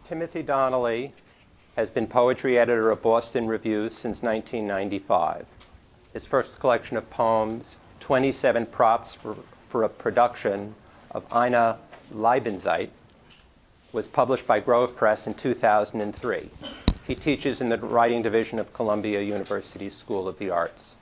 Timothy Donnelly has been poetry editor of Boston Review since 1995. His first collection of poems, 27 props for a production of Eine Lebenszeit, was published by Grove Press in 2003. He teaches in the writing division of Columbia University's School of the Arts.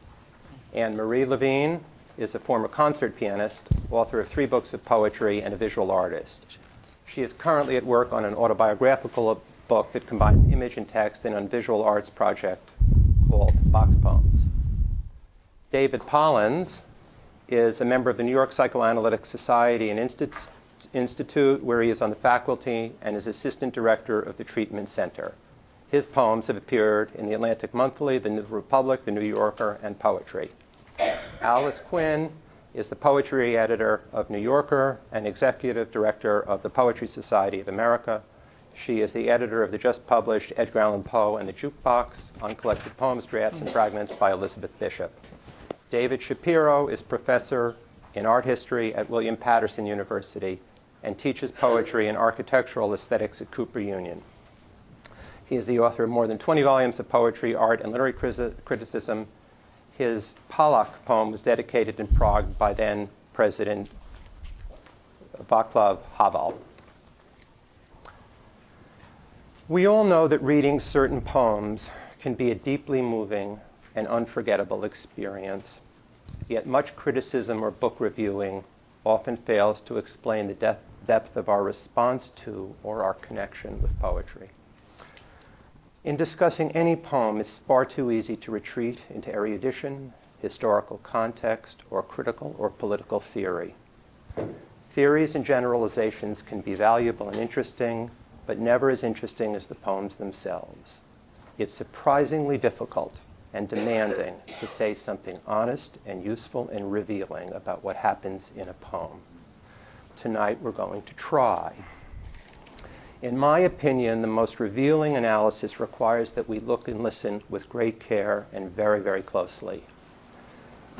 Anne-Marie Levine is a former concert pianist, author of 3 books of poetry, and a visual artist. She is currently at work on an autobiographical book that combines image and text in a visual arts project called Box Poems. David Pollens is a member of the New York Psychoanalytic Society and Institute, where he is on the faculty and is assistant director of the treatment center. His poems have appeared in the Atlantic Monthly, the New Republic, the New Yorker, and Poetry. Alice Quinn is the poetry editor of New Yorker and executive director of the Poetry Society of America. She is the editor of the just-published Edgar Allan Poe and the Jukebox, Uncollected Poems, Drafts, and Fragments by Elizabeth Bishop. David Shapiro is professor in art history at William Patterson University and teaches poetry and architectural aesthetics at Cooper Union. He is the author of more than 20 volumes of poetry, art, and literary criticism. His Pollock poem was dedicated in Prague by then President Václav Havel. We all know that reading certain poems can be a deeply moving and unforgettable experience, yet much criticism or book reviewing often fails to explain the depth of our response to or our connection with poetry. In discussing any poem, it's far too easy to retreat into erudition, historical context, or critical or political theory. Theories and generalizations can be valuable and interesting, but never as interesting as the poems themselves. It's surprisingly difficult and demanding to say something honest and useful and revealing about what happens in a poem. Tonight, we're going to try. In my opinion, the most revealing analysis requires that we look and listen with great care and very, very closely.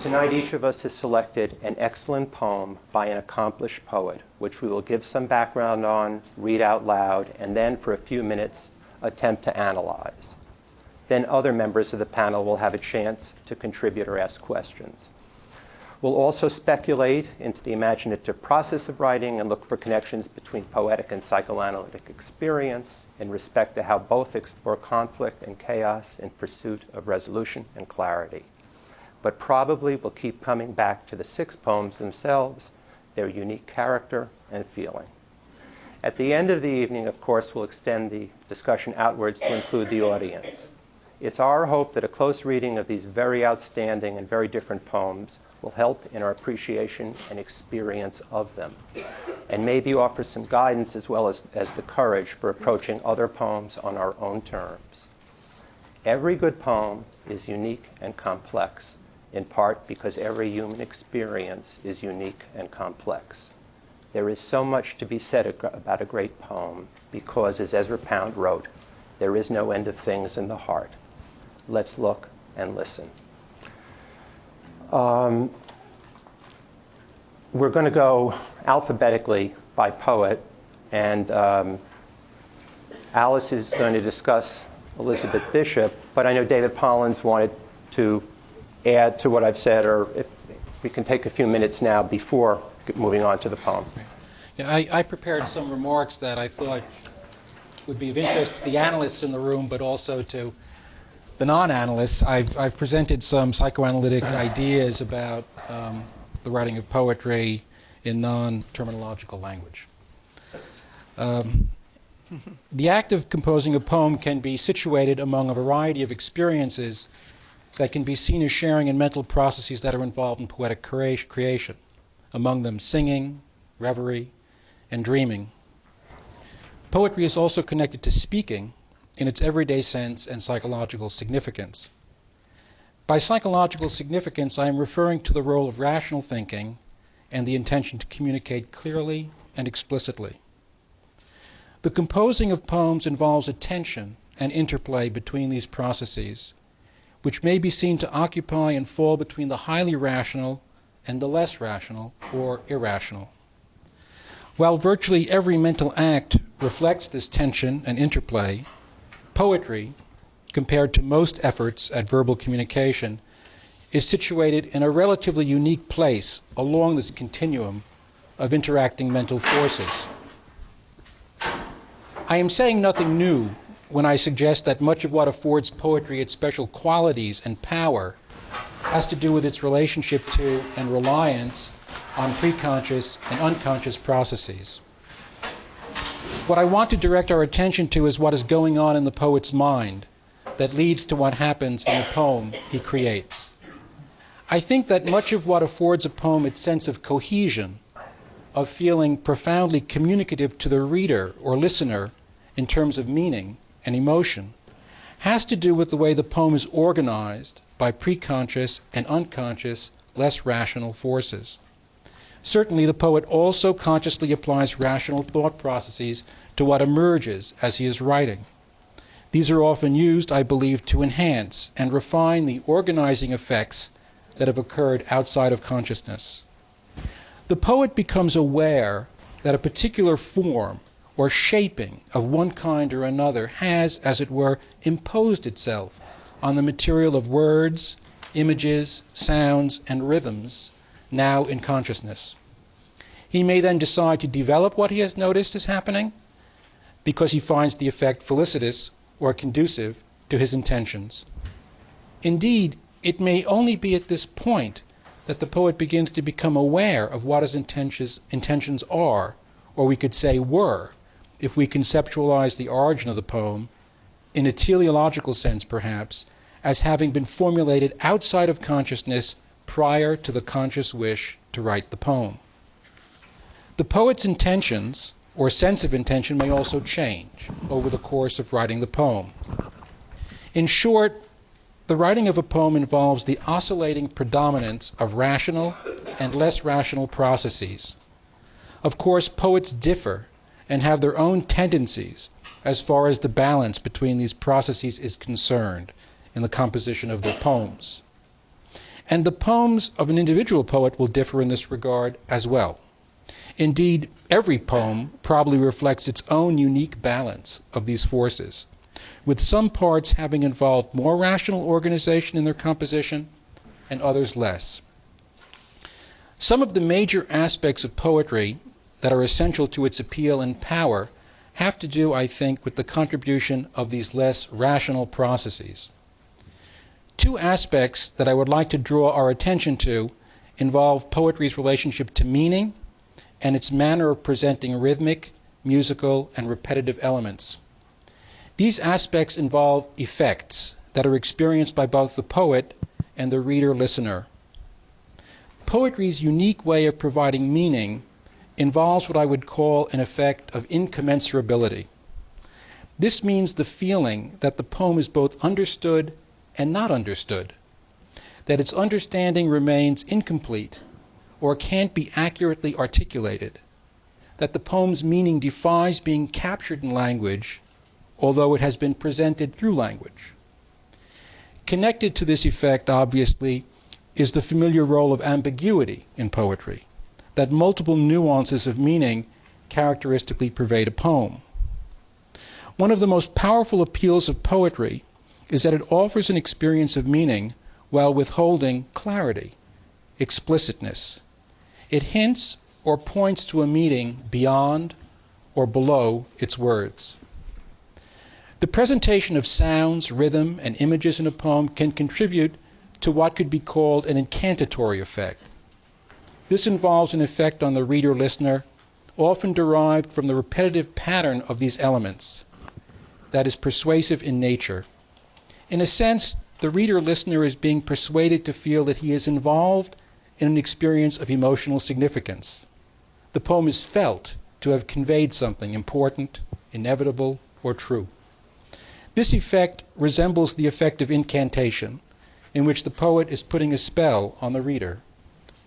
Tonight, each of us has selected an excellent poem by an accomplished poet, which we will give some background on, read out loud, and then for a few minutes attempt to analyze. Then other members of the panel will have a chance to contribute or ask questions. We'll also speculate into the imaginative process of writing and look for connections between poetic and psychoanalytic experience in respect to how both explore conflict and chaos in pursuit of resolution and clarity. But probably we'll keep coming back to the 6 poems themselves, their unique character and feeling. At the end of the evening, of course, we'll extend the discussion outwards to include the audience. It's our hope that a close reading of these very outstanding and very different poems will help in our appreciation and experience of them, and maybe offer some guidance as well as the courage for approaching other poems on our own terms. Every good poem is unique and complex, in part because every human experience is unique and complex. There is so much to be said about a great poem because, as Ezra Pound wrote, there is no end of things in the heart. Let's look and listen. We're going to go alphabetically by poet, and Alice is going to discuss Elizabeth Bishop, but I know David Pollens wanted to add to what I've said, or if we can take a few minutes now before moving on to the poem. Yeah, I prepared some remarks that I thought would be of interest to the analysts in the room, but also to the non-analysts. I've presented some psychoanalytic ideas about the writing of poetry in non-terminological language. The act of composing a poem can be situated among a variety of experiences that can be seen as sharing in mental processes that are involved in poetic creation, among them singing, reverie, and dreaming. Poetry is also connected to speaking in its everyday sense and psychological significance. By psychological significance, I am referring to the role of rational thinking and the intention to communicate clearly and explicitly. The composing of poems involves a tension and interplay between these processes, which may be seen to occupy and fall between the highly rational and the less rational or irrational. While virtually every mental act reflects this tension and interplay, poetry, compared to most efforts at verbal communication, is situated in a relatively unique place along this continuum of interacting mental forces. I am saying nothing new when I suggest that much of what affords poetry its special qualities and power has to do with its relationship to and reliance on preconscious and unconscious processes. What I want to direct our attention to is what is going on in the poet's mind that leads to what happens in the poem he creates. I think that much of what affords a poem its sense of cohesion, of feeling profoundly communicative to the reader or listener in terms of meaning and emotion, has to do with the way the poem is organized by preconscious and unconscious, less rational forces. Certainly, the poet also consciously applies rational thought processes to what emerges as he is writing. These are often used, I believe, to enhance and refine the organizing effects that have occurred outside of consciousness. The poet becomes aware that a particular form or shaping of one kind or another has, as it were, imposed itself on the material of words, images, sounds, and rhythms now in consciousness. He may then decide to develop what he has noticed is happening because he finds the effect felicitous or conducive to his intentions. Indeed, it may only be at this point that the poet begins to become aware of what his intentions are, or we could say were, if we conceptualize the origin of the poem, in a teleological sense perhaps, as having been formulated outside of consciousness prior to the conscious wish to write the poem. The poet's intentions, or sense of intention, may also change over the course of writing the poem. In short, the writing of a poem involves the oscillating predominance of rational and less rational processes. Of course, poets differ and have their own tendencies as far as the balance between these processes is concerned in the composition of their poems. And the poems of an individual poet will differ in this regard as well. Indeed, every poem probably reflects its own unique balance of these forces, with some parts having involved more rational organization in their composition and others less. Some of the major aspects of poetry that are essential to its appeal and power have to do, I think, with the contribution of these less rational processes. Two aspects that I would like to draw our attention to involve poetry's relationship to meaning and its manner of presenting rhythmic, musical, and repetitive elements. These aspects involve effects that are experienced by both the poet and the reader-listener. Poetry's unique way of providing meaning involves what I would call an effect of incommensurability. This means the feeling that the poem is both understood and not understood, that its understanding remains incomplete or can't be accurately articulated, that the poem's meaning defies being captured in language, although it has been presented through language. Connected to this effect, obviously, is the familiar role of ambiguity in poetry, that multiple nuances of meaning characteristically pervade a poem. One of the most powerful appeals of poetry is that it offers an experience of meaning while withholding clarity, explicitness. It hints or points to a meaning beyond or below its words. The presentation of sounds, rhythm, and images in a poem can contribute to what could be called an incantatory effect. This involves an effect on the reader-listener, often derived from the repetitive pattern of these elements, that is persuasive in nature. In a sense, the reader-listener is being persuaded to feel that he is involved in an experience of emotional significance. The poem is felt to have conveyed something important, inevitable, or true. This effect resembles the effect of incantation, in which the poet is putting a spell on the reader,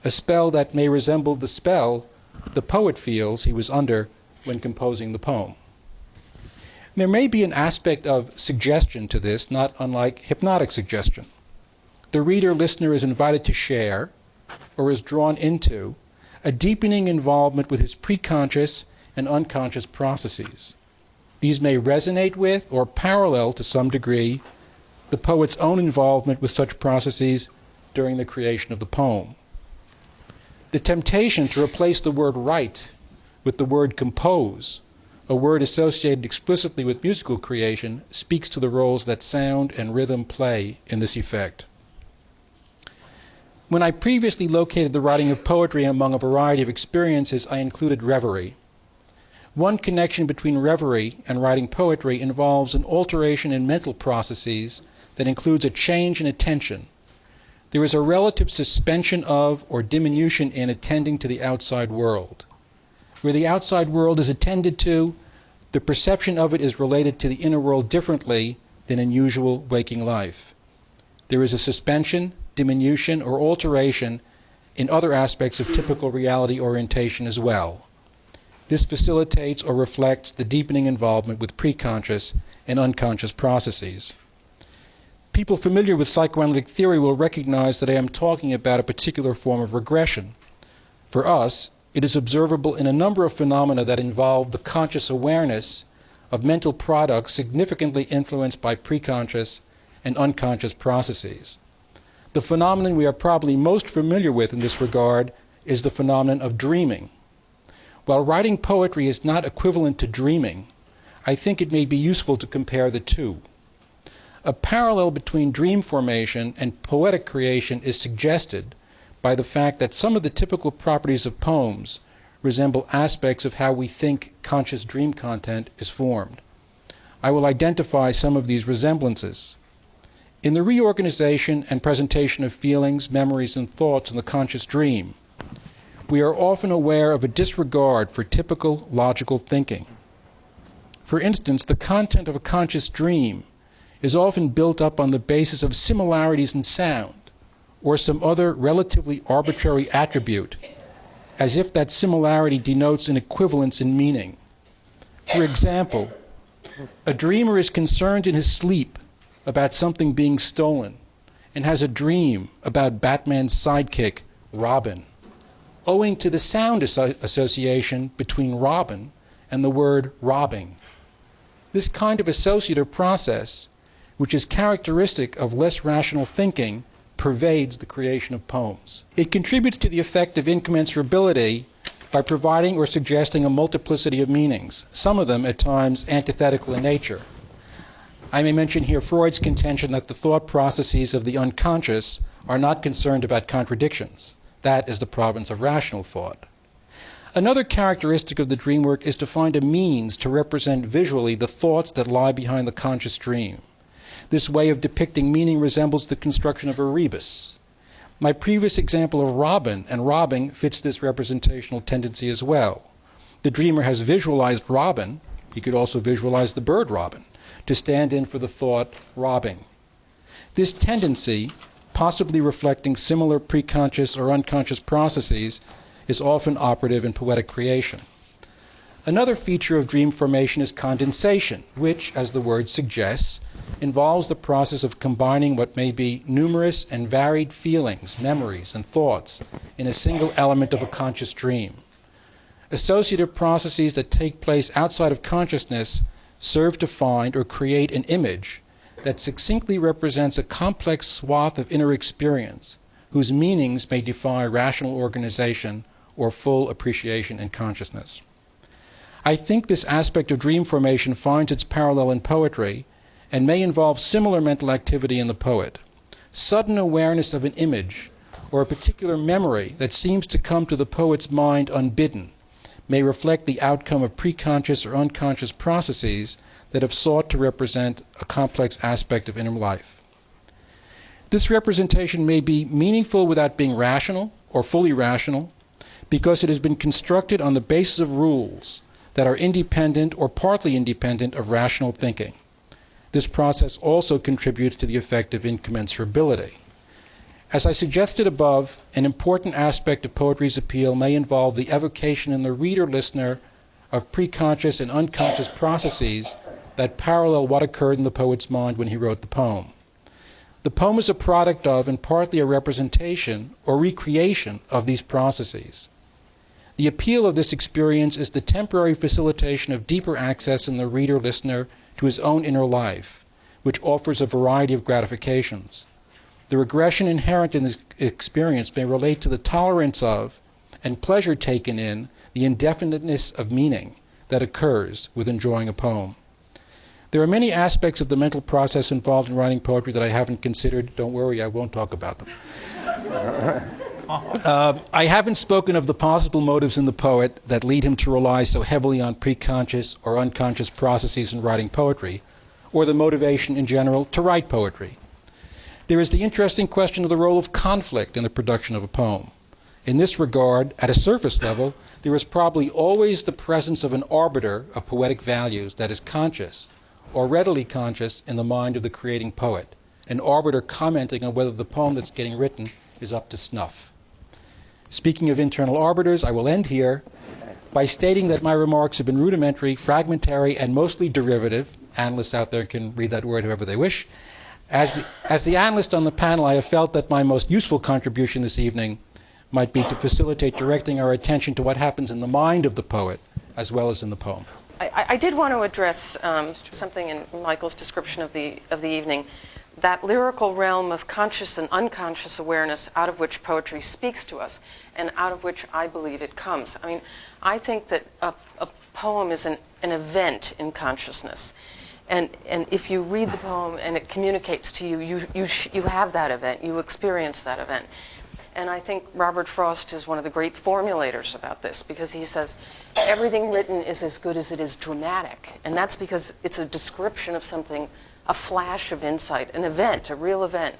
a spell that may resemble the spell the poet feels he was under when composing the poem. There may be an aspect of suggestion to this, not unlike hypnotic suggestion. The reader-listener is invited to share, or is drawn into, a deepening involvement with his preconscious and unconscious processes. These may resonate with or parallel to some degree the poet's own involvement with such processes during the creation of the poem. The temptation to replace the word write with the word compose, a word associated explicitly with musical creation, speaks to the roles that sound and rhythm play in this effect. When I previously located the writing of poetry among a variety of experiences, I included reverie. One connection between reverie and writing poetry involves an alteration in mental processes that includes a change in attention. There is a relative suspension of or diminution in attending to the outside world. Where the outside world is attended to, the perception of it is related to the inner world differently than in usual waking life. There is a suspension, diminution, or alteration in other aspects of typical reality orientation as well. This facilitates or reflects the deepening involvement with preconscious and unconscious processes. People familiar with psychoanalytic theory will recognize that I am talking about a particular form of regression. For us, it is observable in a number of phenomena that involve the conscious awareness of mental products significantly influenced by preconscious and unconscious processes. The phenomenon we are probably most familiar with in this regard is the phenomenon of dreaming. While writing poetry is not equivalent to dreaming, I think it may be useful to compare the two. A parallel between dream formation and poetic creation is suggested by the fact that some of the typical properties of poems resemble aspects of how we think conscious dream content is formed. I will identify some of these resemblances. In the reorganization and presentation of feelings, memories, and thoughts in the conscious dream, we are often aware of a disregard for typical logical thinking. For instance, the content of a conscious dream is often built up on the basis of similarities in sound or some other relatively arbitrary attribute, as if that similarity denotes an equivalence in meaning. For example, a dreamer is concerned in his sleep about something being stolen and has a dream about Batman's sidekick, Robin, owing to the sound association between Robin and the word robbing. This kind of associative process, which is characteristic of less rational thinking, pervades the creation of poems. It contributes to the effect of incommensurability by providing or suggesting a multiplicity of meanings, some of them at times antithetical in nature. I may mention here Freud's contention that the thought processes of the unconscious are not concerned about contradictions. That is the province of rational thought. Another characteristic of the dream work is to find a means to represent visually the thoughts that lie behind the conscious dream. This way of depicting meaning resembles the construction of a rebus. My previous example of Robin and robbing fits this representational tendency as well. The dreamer has visualized Robin, he could also visualize the bird robin, to stand in for the thought robbing. This tendency, possibly reflecting similar preconscious or unconscious processes, is often operative in poetic creation. Another feature of dream formation is condensation, which, as the word suggests, involves the process of combining what may be numerous and varied feelings, memories, and thoughts in a single element of a conscious dream. Associative processes that take place outside of consciousness serve to find or create an image that succinctly represents a complex swath of inner experience whose meanings may defy rational organization or full appreciation and consciousness. I think this aspect of dream formation finds its parallel in poetry and may involve similar mental activity in the poet. Sudden awareness of an image or a particular memory that seems to come to the poet's mind unbidden may reflect the outcome of preconscious or unconscious processes that have sought to represent a complex aspect of inner life. This representation may be meaningful without being rational or fully rational because it has been constructed on the basis of rules that are independent or partly independent of rational thinking. This process also contributes to the effect of incommensurability. As I suggested above, an important aspect of poetry's appeal may involve the evocation in the reader-listener of preconscious and unconscious processes that parallel what occurred in the poet's mind when he wrote the poem. The poem is a product of and partly a representation or recreation of these processes. The appeal of this experience is the temporary facilitation of deeper access in the reader-listener to his own inner life, which offers a variety of gratifications. The regression inherent in this experience may relate to the tolerance of and pleasure taken in the indefiniteness of meaning that occurs with enjoying a poem. There are many aspects of the mental process involved in writing poetry that I haven't considered. Don't worry, I won't talk about them. I haven't spoken of the possible motives in the poet that lead him to rely so heavily on preconscious or unconscious processes in writing poetry, or the motivation in general to write poetry. There is the interesting question of the role of conflict in the production of a poem. In this regard, at a surface level, there is probably always the presence of an arbiter of poetic values that is conscious, or readily conscious, in the mind of the creating poet, an arbiter commenting on whether the poem that's getting written is up to snuff. Speaking of internal arbiters, I will end here by stating that my remarks have been rudimentary, fragmentary, and mostly derivative. Analysts out there can read that word however they wish. As the analyst on the panel, I have felt that my most useful contribution this evening might be to facilitate directing our attention to what happens in the mind of the poet as well as in the poem. I did want to address something in Michael's description of the evening, that lyrical realm of conscious and unconscious awareness out of which poetry speaks to us and out of which I believe it comes. I mean, I think that a poem is an event in consciousness. And if you read the poem and it communicates to you, you have that event, you experience that event. And I think Robert Frost is one of the great formulators about this, because he says everything written is as good as it is dramatic. And that's because it's a description of something, a flash of insight, an event, a real event.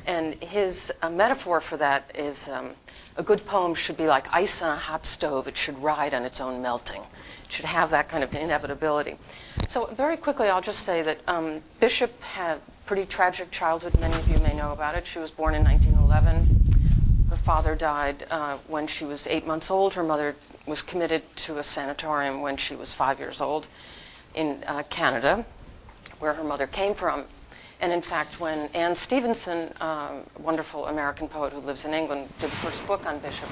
And his metaphor for that is a good poem should be like ice on a hot stove. It should ride on its own melting. It should have that kind of inevitability. So very quickly, I'll just say that Bishop had a pretty tragic childhood. Many of you may know about it. She was born in 1911. Her father died when she was 8 months old. Her mother was committed to a sanatorium when she was 5 years old in Canada, where her mother came from. And in fact, when Anne Stevenson, a wonderful American poet who lives in England, did the first book on Bishop,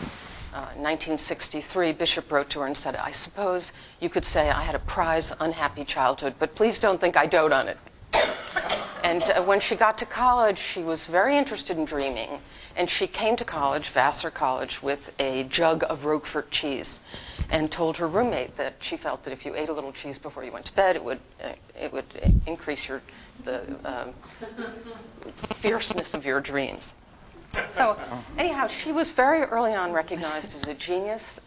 1963, Bishop wrote to her and said, "I suppose you could say I had a prize unhappy childhood, but please don't think I dote on it." And when she got to college, she was very interested in dreaming. And she came to college, Vassar College, with a jug of Roquefort cheese and told her roommate that she felt that if you ate a little cheese before you went to bed, it would increase the fierceness of your dreams. So anyhow, she was very early on recognized as a genius.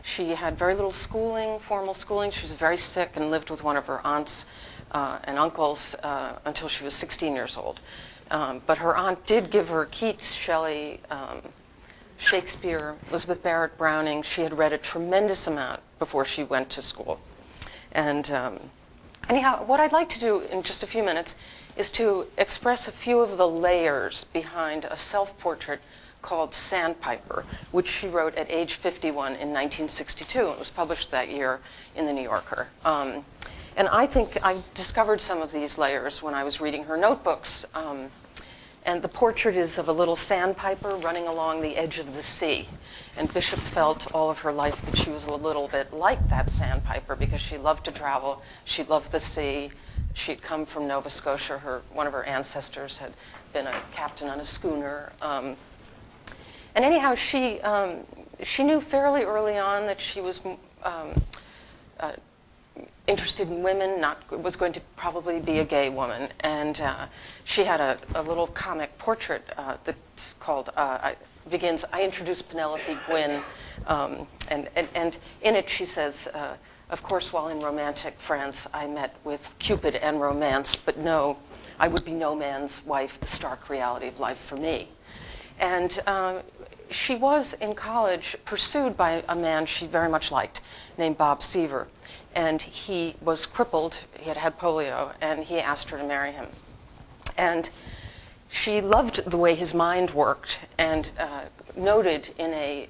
She had very little schooling, formal schooling. She was very sick and lived with one of her aunts and uncles until she was 16 years old. But her aunt did give her Keats, Shelley, Shakespeare, Elizabeth Barrett Browning. She had read a tremendous amount before she went to school. And anyhow, what I'd like to do in just a few minutes is to express a few of the layers behind a self-portrait called Sandpiper, which she wrote at age 51 in 1962. It was published that year in the New Yorker. And I think I discovered some of these layers when I was reading her notebooks. And the portrait is of a little sandpiper running along the edge of the sea. And Bishop felt all of her life that she was a little bit like that sandpiper because she loved to travel, she loved the sea. She'd come from Nova Scotia. One of her ancestors had been a captain on a schooner. And anyhow, she knew fairly early on that she was interested in women, was going to probably be a gay woman. And she had a little comic portrait that's called, begins, "I introduced Penelope Quinn." And in it she says, "Of course, while in romantic France, I met with Cupid and romance, but no, I would be no man's wife, the stark reality of life for me." And she was, in college, pursued by a man she very much liked, named Bob Seaver. And he was crippled, he had had polio, and he asked her to marry him. And she loved the way his mind worked and noted in a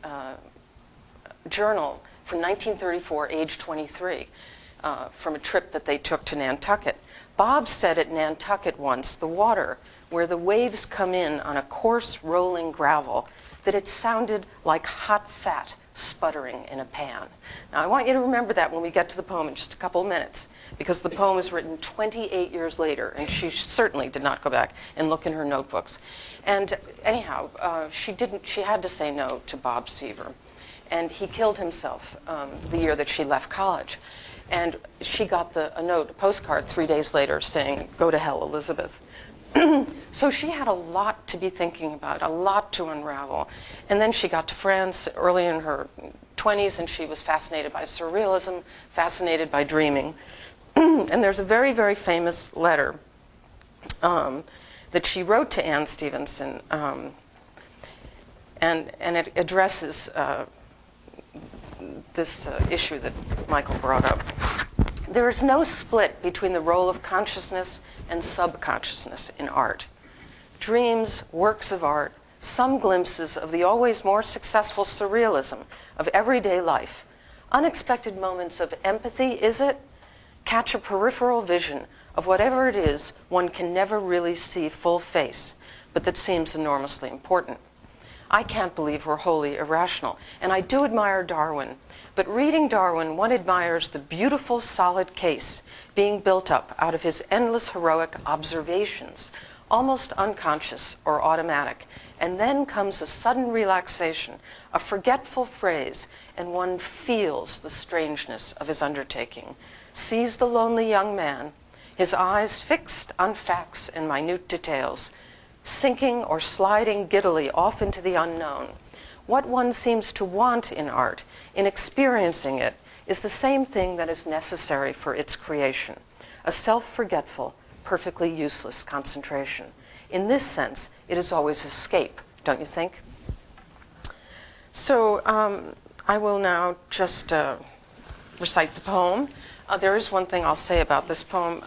journal from 1934, age 23, from a trip that they took to Nantucket. Bob said at Nantucket once, the water, where the waves come in on a coarse rolling gravel, that it sounded like hot fat sputtering in a pan. Now, I want you to remember that when we get to the poem in just a couple of minutes, because the poem was written 28 years later, and she certainly did not go back and look in her notebooks. And anyhow, she had to say no to Bob Seaver. And he killed himself the year that she left college. And she got a note, a postcard 3 days later saying, "Go to hell, Elizabeth." So she had a lot to be thinking about, a lot to unravel. And then she got to France early in her 20s, and she was fascinated by surrealism, fascinated by dreaming. And there's a very, very famous letter that she wrote to Anne Stevenson, and it addresses this issue that Michael brought up. There is no split between the role of consciousness and subconsciousness in art. Dreams, works of art, some glimpses of the always more successful surrealism of everyday life, unexpected moments of empathy, is it? Catch a peripheral vision of whatever it is one can never really see full face, but that seems enormously important. I can't believe we're wholly irrational, and I do admire Darwin. But reading Darwin, one admires the beautiful, solid case being built up out of his endless heroic observations, almost unconscious or automatic. And then comes a sudden relaxation, a forgetful phrase, and one feels the strangeness of his undertaking, sees the lonely young man, his eyes fixed on facts and minute details, sinking or sliding giddily off into the unknown. What one seems to want in art, in experiencing it, is the same thing that is necessary for its creation, a self-forgetful, perfectly useless concentration. In this sense, it is always escape, don't you think? So I will now just recite the poem. There is one thing I'll say about this poem.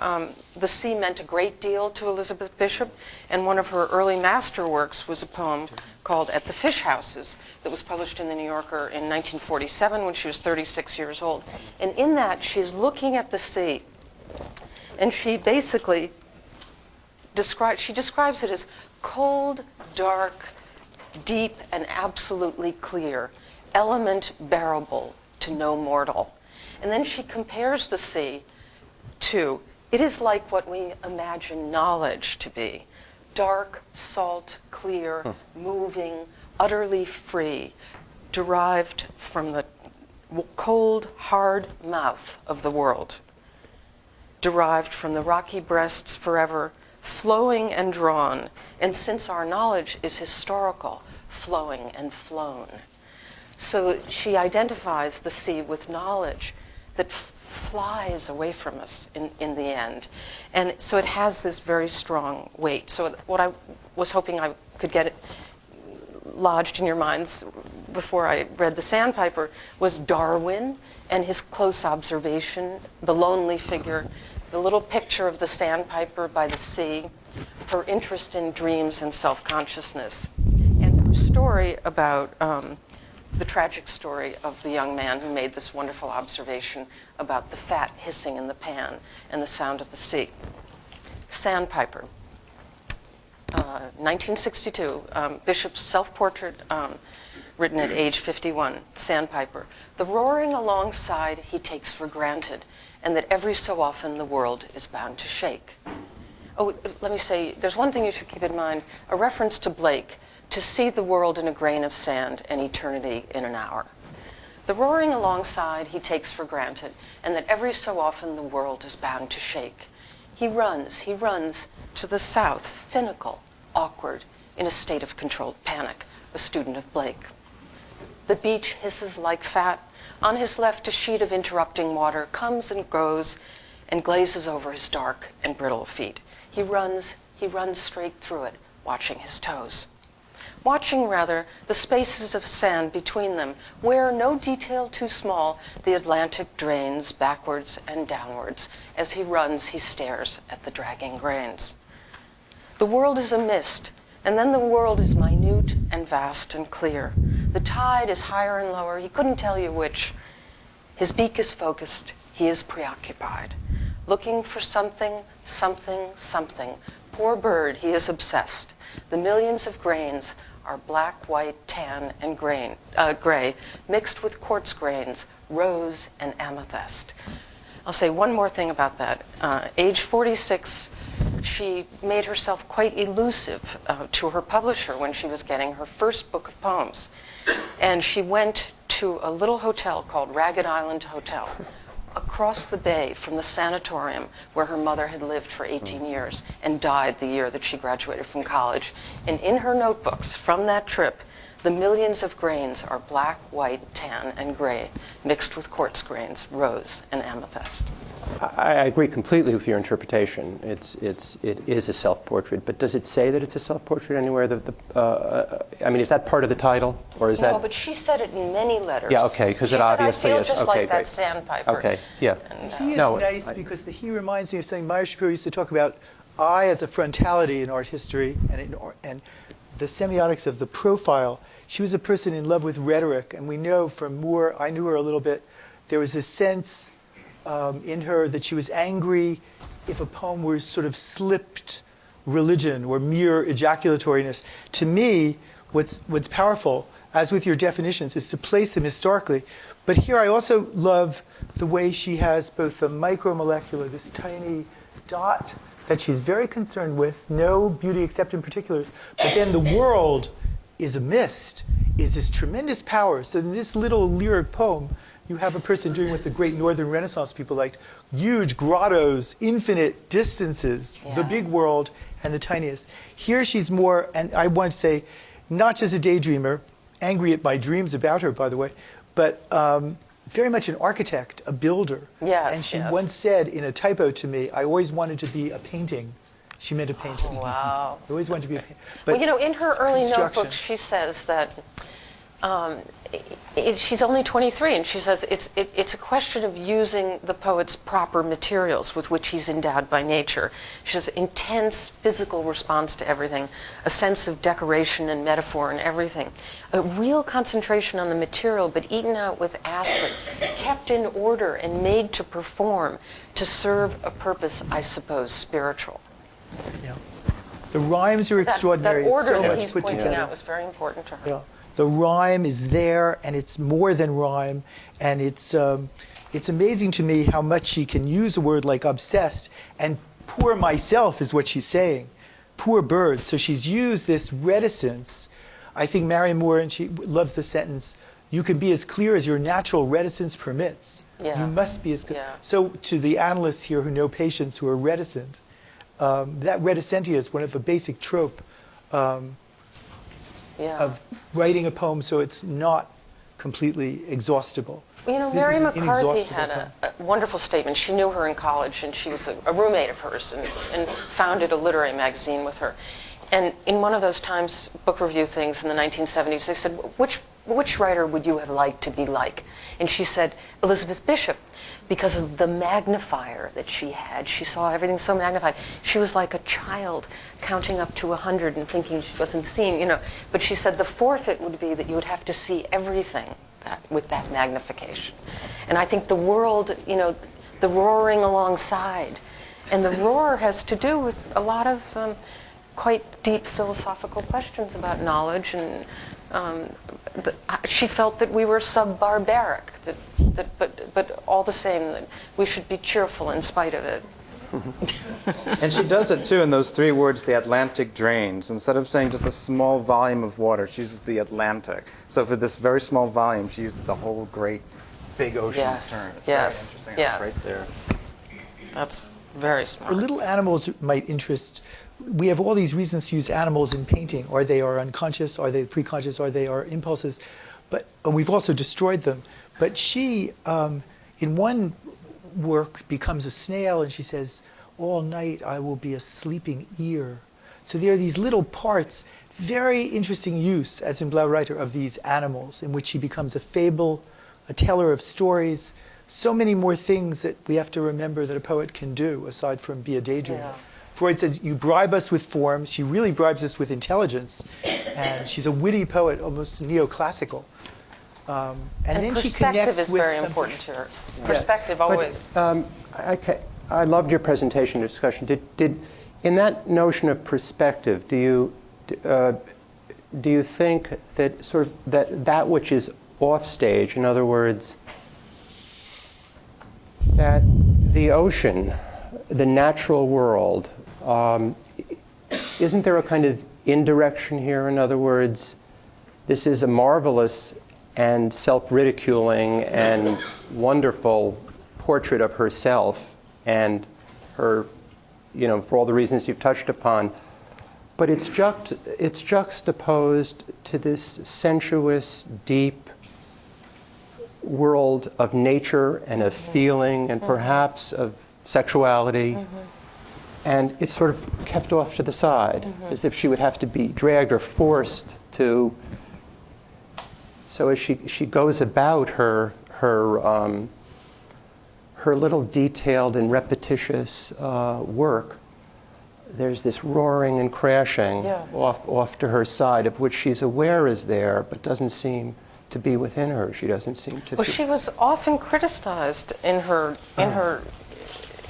The sea meant a great deal to Elizabeth Bishop, and one of her early masterworks was a poem called At the Fish Houses that was published in the New Yorker in 1947 when she was 36 years old. And in that, she's looking at the sea, and she basically describes it as cold, dark, deep, and absolutely clear, element bearable to no mortal. And then she compares the sea to, it is like what we imagine knowledge to be. Dark, salt, clear, moving, utterly free, derived from the cold, hard mouth of the world, derived from the rocky breasts forever, flowing and drawn, and since our knowledge is historical, flowing and flown. So she identifies the sea with knowledge that flies away from us in the end. And so it has this very strong weight. So what I was hoping I could get it lodged in your minds before I read The Sandpiper was Darwin and his close observation, the lonely figure, the little picture of the sandpiper by the sea, her interest in dreams and self-consciousness, and her story about the tragic story of the young man who made this wonderful observation about the fat hissing in the pan and the sound of the sea. Sandpiper, 1962, Bishop's self-portrait, written at age 51, Sandpiper. The roaring alongside he takes for granted, and that every so often the world is bound to shake. Oh, let me say, there's one thing you should keep in mind, a reference to Blake, to see the world in a grain of sand and eternity in an hour. The roaring alongside he takes for granted, and that every so often the world is bound to shake. He runs to the south, finical, awkward, in a state of controlled panic, a student of Blake. The beach hisses like fat. On his left, a sheet of interrupting water comes and goes and glazes over his dark and brittle feet. He runs straight through it, watching his toes. Watching, rather, the spaces of sand between them, where, no detail too small, the Atlantic drains backwards and downwards. As he runs, he stares at the dragging grains. The world is a mist, and then the world is minute and vast and clear. The tide is higher and lower, he couldn't tell you which. His beak is focused, he is preoccupied, looking for something, something, something. Poor bird, he is obsessed. The millions of grains are black, white, tan, and gray, mixed with quartz grains, rose, and amethyst. I'll say one more thing about that. Age 46, she made herself quite elusive to her publisher when she was getting her first book of poems. And she went to a little hotel called Ragged Island Hotel across the bay from the sanatorium where her mother had lived for 18 years and died the year that she graduated from college. And in her notebooks from that trip, the millions of grains are black, white, tan, and gray, mixed with quartz grains, rose, and amethyst. I agree completely with your interpretation. It is a self-portrait, but does it say that it's a self-portrait anywhere? I mean, is that part of the title, or is that? No, but she said it in many letters. Yeah, okay, because it obviously I feel is. just Okay, like great. that sandpiper. Okay, yeah. And, He is No, nice because he reminds me of something Meyer Shapiro used to talk about I as a frontality in art history and the semiotics of the profile. She was a person in love with rhetoric, and we know from Moore, I knew her a little bit, there was a sense in her that she was angry if a poem were sort of slipped religion or mere ejaculatoriness. To me, what's powerful, as with your definitions, is to place them historically. But here I also love the way she has both the micromolecular, this tiny dot that she's very concerned with, no beauty except in particulars, but then the world is a mist, is this tremendous power. So in this little lyric poem, you have a person doing what the great Northern Renaissance people liked, huge grottos, infinite distances, the big world, and the tiniest. Here she's more, and I want to say, not just a daydreamer, angry at my dreams about her, by the way, but very much an architect, a builder. Yes, and she once said in a typo to me, I always wanted to be a painting. She meant a painting. Oh, wow. I always wanted to be a painting. Well, you know, in her early notebooks, she says that she's only 23, and she says it's a question of using the poet's proper materials with which he's endowed by nature. She says intense physical response to everything, a sense of decoration and metaphor and everything, a real concentration on the material, but eaten out with acid, kept in order and made to perform, to serve a purpose, I suppose, spiritual. Yeah. The rhymes are extraordinary. That order so that much he's put pointing together. out was very important to her. Yeah. The rhyme is there, and it's more than rhyme, and it's amazing to me how much she can use a word like obsessed, and poor myself is what she's saying, poor bird. So she's used this reticence. I think Marion Moore, and she loves the sentence, you can be as clear as your natural reticence permits. Yeah. You must be as clear. Yeah. So to the analysts here who know patients who are reticent, that reticentia is one of the basic trope of writing a poem so it's not completely exhaustible. Well, you know, This Mary is an McCarthy inexhaustible had poem. a wonderful statement. She knew her in college, and she was a roommate of hers, and founded a literary magazine with her. And in one of those Times book review things in the 1970s, they said, which writer would you have liked to be like? And she said, Elizabeth Bishop, because of the magnifier that she had. She saw everything so magnified. She was like a child counting up to 100 and thinking she wasn't seen, you know. But she said the forfeit would be that you would have to see everything with that magnification. And I think the world, you know, the roaring alongside. And the roar has to do with a lot of quite deep philosophical questions about knowledge, and she felt that we were sub-barbaric, but all the same that we should be cheerful in spite of it. And she does it too in those three words, the Atlantic drains. Instead of saying just a small volume of water, she uses the Atlantic. So for this very small volume, she uses the whole great big ocean's Yes, turn. It's yes, very interesting. yes. It's right there. That's very smart. The little animals might interest. We have all these reasons to use animals in painting. Or they are unconscious, or they preconscious, or they are impulses. But we've also destroyed them. But she, in one work, becomes a snail, and she says, all night I will be a sleeping ear. So there are these little parts, very interesting use, as in Blaureiter, of these animals, in which she becomes a fable, a teller of stories, so many more things that we have to remember that a poet can do, aside from be a daydreamer. Yeah. Freud says, you bribe us with form. She really bribes us with intelligence. And she's a witty poet, almost neoclassical. And then she connects is with very something. important to her. Yes. Perspective always. I loved your presentation and discussion. Did in that notion of perspective, do do you think that sort of that which is off stage, in other words, that the ocean, the natural world, isn't there a kind of indirection here? In other words, this is a marvelous and self-ridiculing and wonderful portrait of herself and her, for all the reasons you've touched upon. But it's juxtaposed to this sensuous, deep world of nature and of feeling and perhaps of sexuality. And it's sort of kept off to the side, as if she would have to be dragged or forced to. So as she goes about her little detailed and repetitious work, there's this roaring and crashing off to her side, of which she's aware is there, but doesn't seem to be within her. She doesn't seem to. Well, she was often criticized in her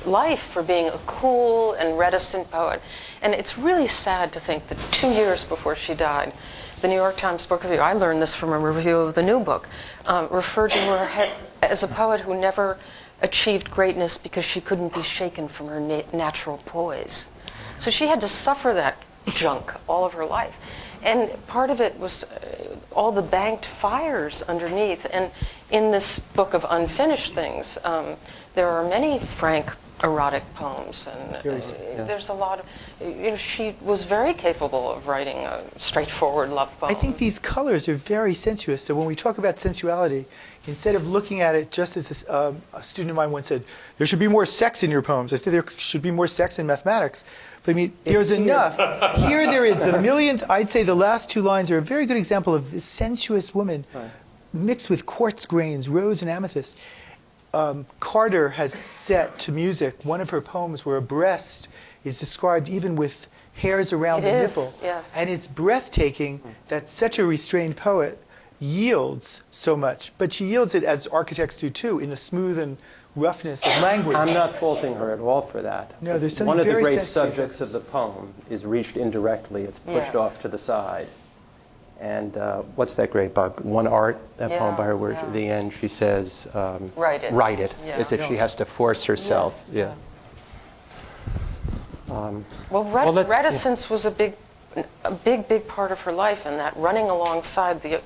life for being a cool and reticent poet, and it's really sad to think that 2 years before she died, the New York Times Book Review, I learned this from a review of the new book, referred to her as a poet who never achieved greatness because she couldn't be shaken from her natural poise. So she had to suffer that junk all of her life. And part of it was all the banked fires underneath. And in this book of unfinished things, there are many frank erotic poems, and there's a lot of, she was very capable of writing a straightforward love poem. I think these colors are very sensuous. So when we talk about sensuality, instead of looking at it just as a student of mine once said, there should be more sex in your poems. I think there should be more sex in mathematics. But I mean, there's enough. Here there is the millions. I'd say the last two lines are a very good example of this sensuous woman mixed with quartz grains, rose and amethyst. Carter has set to music one of her poems where a breast is described even with hairs around the nipple. Yes. And it's breathtaking that such a restrained poet yields so much. But she yields it, as architects do too, in the smooth and roughness of language. I'm not faulting her at all for that. No, there's something one of the very great sensitive. subjects of the poem is reached indirectly. It's pushed off to the side. And what's that great book? One Art, that poem by her, where at the end she says, Write it. Write it, as if she has to force herself. Yes. Reticence was a big part of her life, and that running alongside the,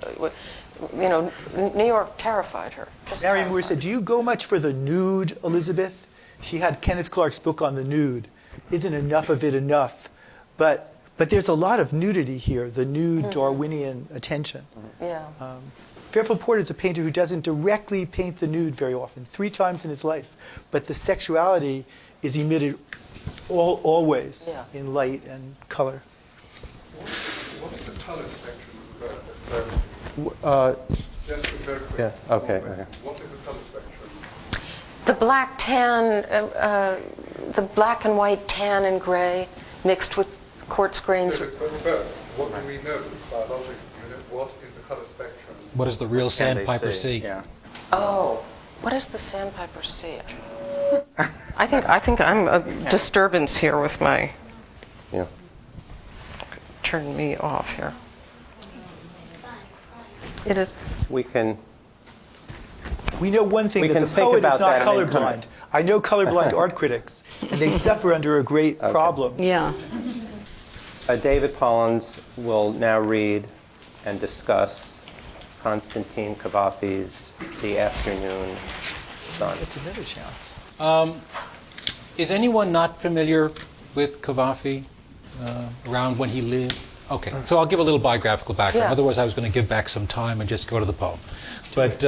New York terrified her. Mary Moore said, do you go much for the nude, Elizabeth? She had Kenneth Clark's book on the nude. Isn't enough of it enough? But there's a lot of nudity here, the nude Darwinian attention. Yeah. Fairfield Porter is a painter who doesn't directly paint the nude very often, 3 times in his life. But the sexuality is emitted always in light and color. What's the color spectrum of just very quick. Okay. What is the color spectrum? The black tan, the black and white tan and gray mixed with quartz grains. But what do we know biologically? What is the color spectrum? What does the real sandpiper see? Yeah. Oh, what does the sandpiper see? I think I'm a disturbance here with my. Yeah. Turn me off here. It is. We know one thing, that the poet is not colorblind. I know colorblind art critics, and they suffer under a great problem. Yeah. David Pollens will now read and discuss Konstantin Cavafy's The Afternoon Sun. It's another chance. Is anyone not familiar with Cavafy around when he lived? Okay, so I'll give a little biographical background. Yeah. Otherwise, I was going to give back some time and just go to the poem. But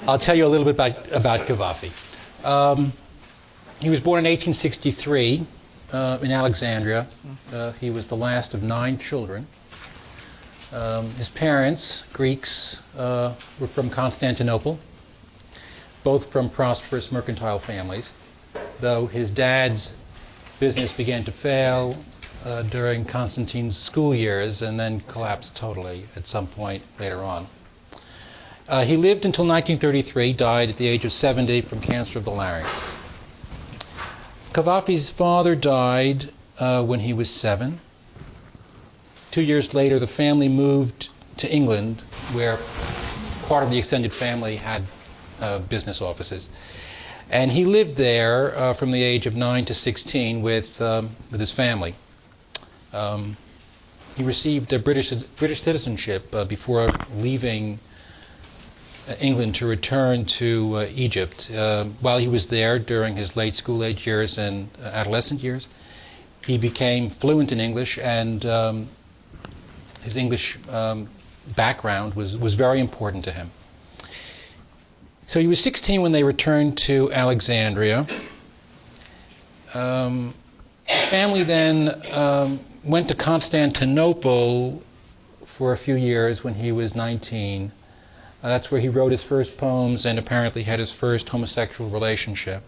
I'll tell you a little bit about Cavafy. He was born in 1863 in Alexandria. He was the last of 9 children. His parents, Greeks, were from Constantinople, both from prosperous mercantile families, though his dad's business began to fail during Constantine's school years and then collapsed totally at some point later on. He lived until 1933, died at the age of 70 from cancer of the larynx. Cavafy's father died when he was 7. 2 years later, the family moved to England, where part of the extended family had business offices. And he lived there from the age of 9 to 16 with his family. He received a British citizenship before leaving England to return to Egypt. While he was there during his late school-age years and adolescent years, he became fluent in English, and his English background was very important to him. So he was 16 when they returned to Alexandria. The family then went to Constantinople for a few years when he was 19. That's where he wrote his first poems and apparently had his first homosexual relationship.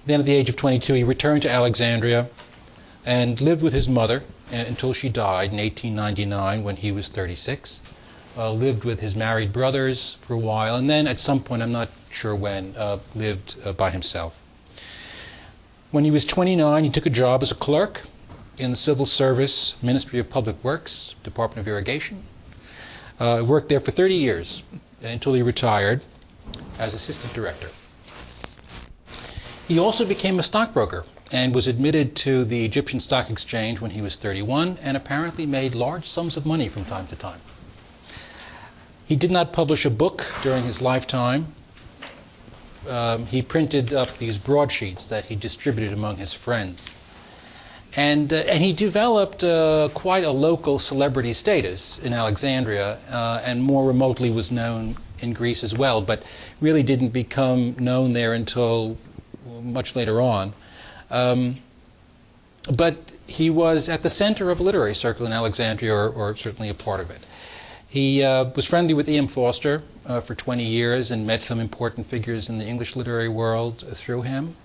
Then at the age of 22, he returned to Alexandria and lived with his mother until she died in 1899 when he was 36. Lived with his married brothers for a while, and then at some point, I'm not sure when, lived by himself. When he was 29, he took a job as a clerk in the Civil Service, Ministry of Public Works, Department of Irrigation. Worked there for 30 years until he retired as assistant director. He also became a stockbroker and was admitted to the Egyptian Stock Exchange when he was 31, and apparently made large sums of money from time to time. He did not publish a book during his lifetime. He printed up these broadsheets that he distributed among his friends. And he developed quite a local celebrity status in Alexandria, and more remotely was known in Greece as well, but really didn't become known there until much later on. But he was at the center of a literary circle in Alexandria, or certainly a part of it. He was friendly with E.M. Forster for 20 years and met some important figures in the English literary world through him.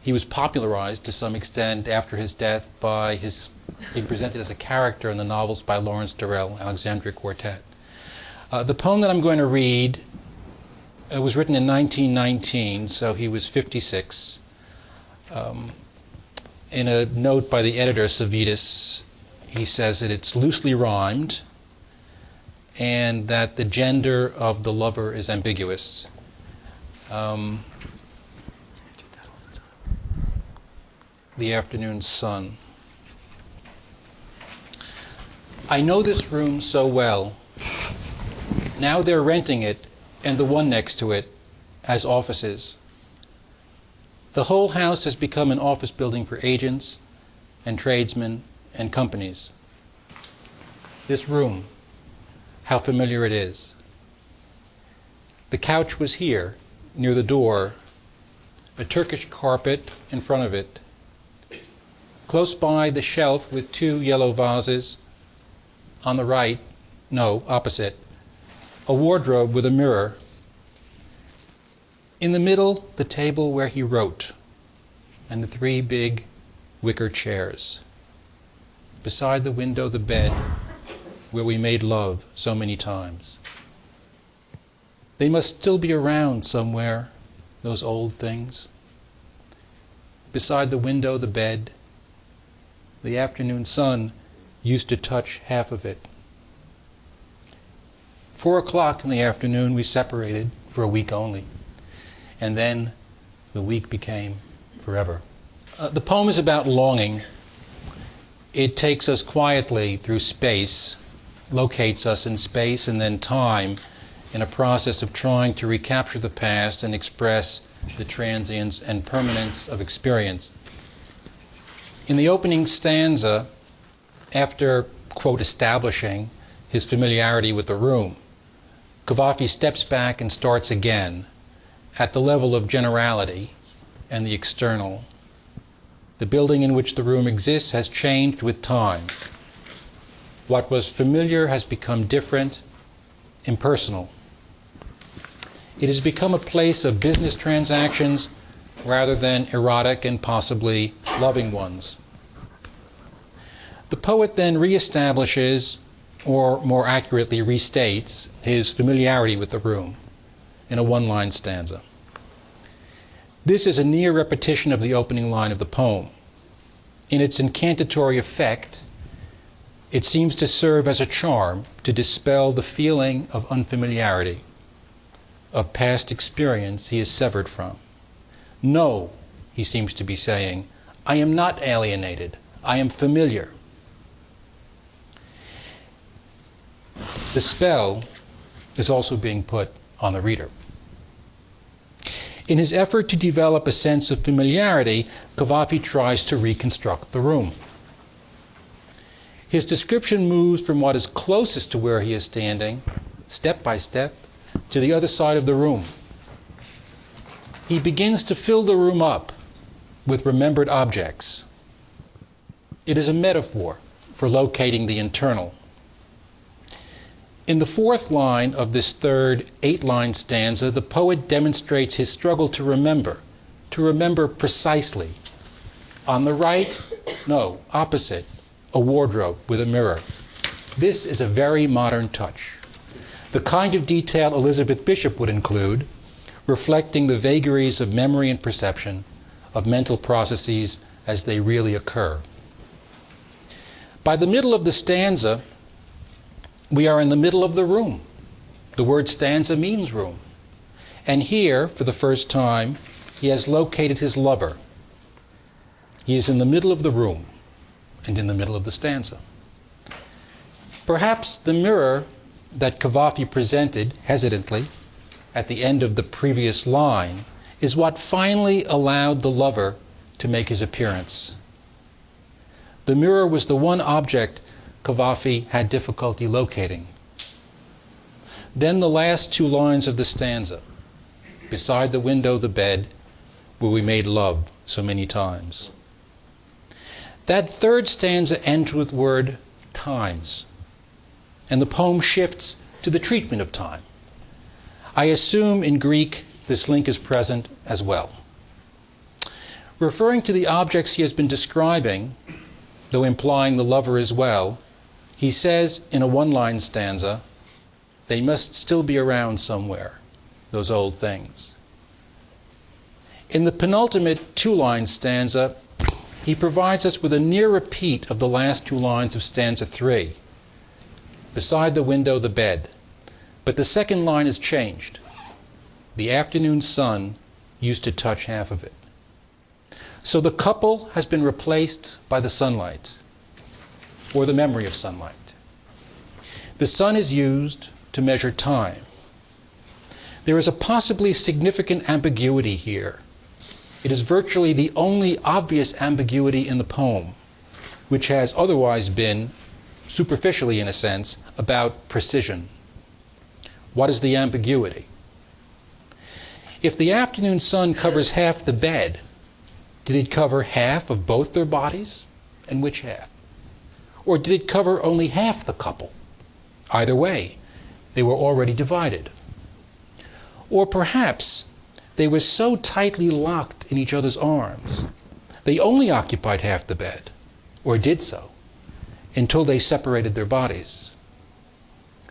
He was popularized to some extent after his death by being presented as a character in the novels by Lawrence Durrell, Alexandria Quartet. The poem that I'm going to read was written in 1919, so he was 56. In a note by the editor, Savitas, he says that it's loosely rhymed and that the gender of the lover is ambiguous. The afternoon sun. I know this room so well. Now they're renting it, and the one next to it, as offices. The whole house has become an office building for agents and tradesmen and companies. This room, how familiar it is. The couch was here, near the door, a Turkish carpet in front of it. Close by, the shelf with 2 yellow vases. On the right, no, opposite, a wardrobe with a mirror. In the middle, the table where he wrote, and the 3 big wicker chairs. Beside the window, the bed where we made love so many times. They must still be around somewhere, those old things. Beside the window, the bed. The afternoon sun used to touch half of it. 4 o'clock in the afternoon, we separated for a week only. And then the week became forever. The poem is about longing. It takes us quietly through space, locates us in space and then time, in a process of trying to recapture the past and express the transience and permanence of experience. In the opening stanza, after, quote, establishing his familiarity with the room, Cavafy steps back and starts again at the level of generality and the external. The building in which the room exists has changed with time. What was familiar has become different, impersonal. It has become a place of business transactions rather than erotic and possibly loving ones. The poet then reestablishes, or more accurately restates, his familiarity with the room in a one-line stanza. This is a near repetition of the opening line of the poem. In its incantatory effect, It seems to serve as a charm to dispel the feeling of unfamiliarity, of past experience he is severed from. No, he seems to be saying, I am not alienated. I am familiar. The spell is also being put on the reader. In his effort to develop a sense of familiarity, Cavafy tries to reconstruct the room. His description moves from what is closest to where he is standing, step by step, to the other side of the room. He begins to fill the room up with remembered objects. It is a metaphor for locating the internal. In the fourth line of this third 8-line stanza, the poet demonstrates his struggle to remember precisely. On the right, no, opposite, a wardrobe with a mirror. This is a very modern touch. The kind of detail Elizabeth Bishop would include, reflecting the vagaries of memory and perception, of mental processes as they really occur. By the middle of the stanza, we are in the middle of the room. The word stanza means room. And here, for the first time, he has located his lover. He is in the middle of the room and in the middle of the stanza. Perhaps the mirror that Cavafy presented hesitantly at the end of the previous line is what finally allowed the lover to make his appearance. The mirror was the one object Cavafy had difficulty locating. Then the last 2 lines of the stanza, beside the window, the bed, where we made love so many times. That third stanza ends with the word times, and the poem shifts to the treatment of time. I assume in Greek this link is present as well. Referring to the objects he has been describing, though implying the lover as well, he says in a 1-line stanza, they must still be around somewhere, those old things. In the penultimate 2-line stanza, he provides us with a near repeat of the last 2 lines of stanza 3. Beside the window, the bed. But the second line is changed. The afternoon sun used to touch half of it. So the couple has been replaced by the sunlight, or the memory of sunlight. The sun is used to measure time. There is a possibly significant ambiguity here. It is virtually the only obvious ambiguity in the poem, which has otherwise been, superficially in a sense, about precision. What is the ambiguity? If the afternoon sun covers half the bed, did it cover half of both their bodies? And which half? Or did it cover only half the couple? Either way, they were already divided. Or perhaps they were so tightly locked in each other's arms, they only occupied half the bed, or did so, until they separated their bodies.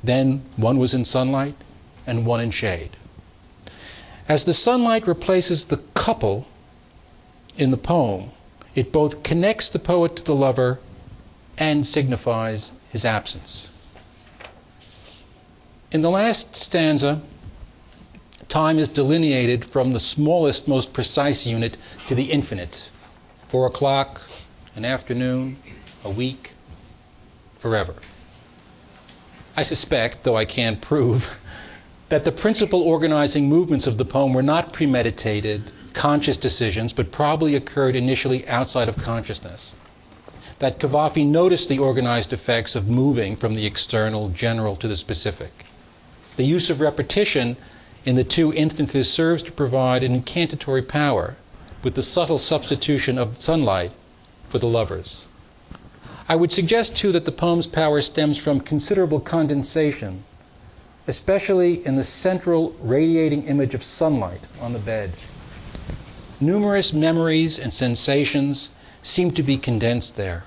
Then one was in sunlight and one in shade. As the sunlight replaces the couple in the poem, it both connects the poet to the lover and signifies his absence. In the last stanza, time is delineated from the smallest, most precise unit to the infinite. 4 o'clock, an afternoon, a week, forever. I suspect, though I can't prove, that the principal organizing movements of the poem were not premeditated, conscious decisions, but probably occurred initially outside of consciousness. That Cavafy noticed the organized effects of moving from the external, general, to the specific. The use of repetition in the 2 instances serves to provide an incantatory power with the subtle substitution of sunlight for the lovers. I would suggest, too, that the poem's power stems from considerable condensation, especially in the central radiating image of sunlight on the bed. Numerous memories and sensations seem to be condensed there.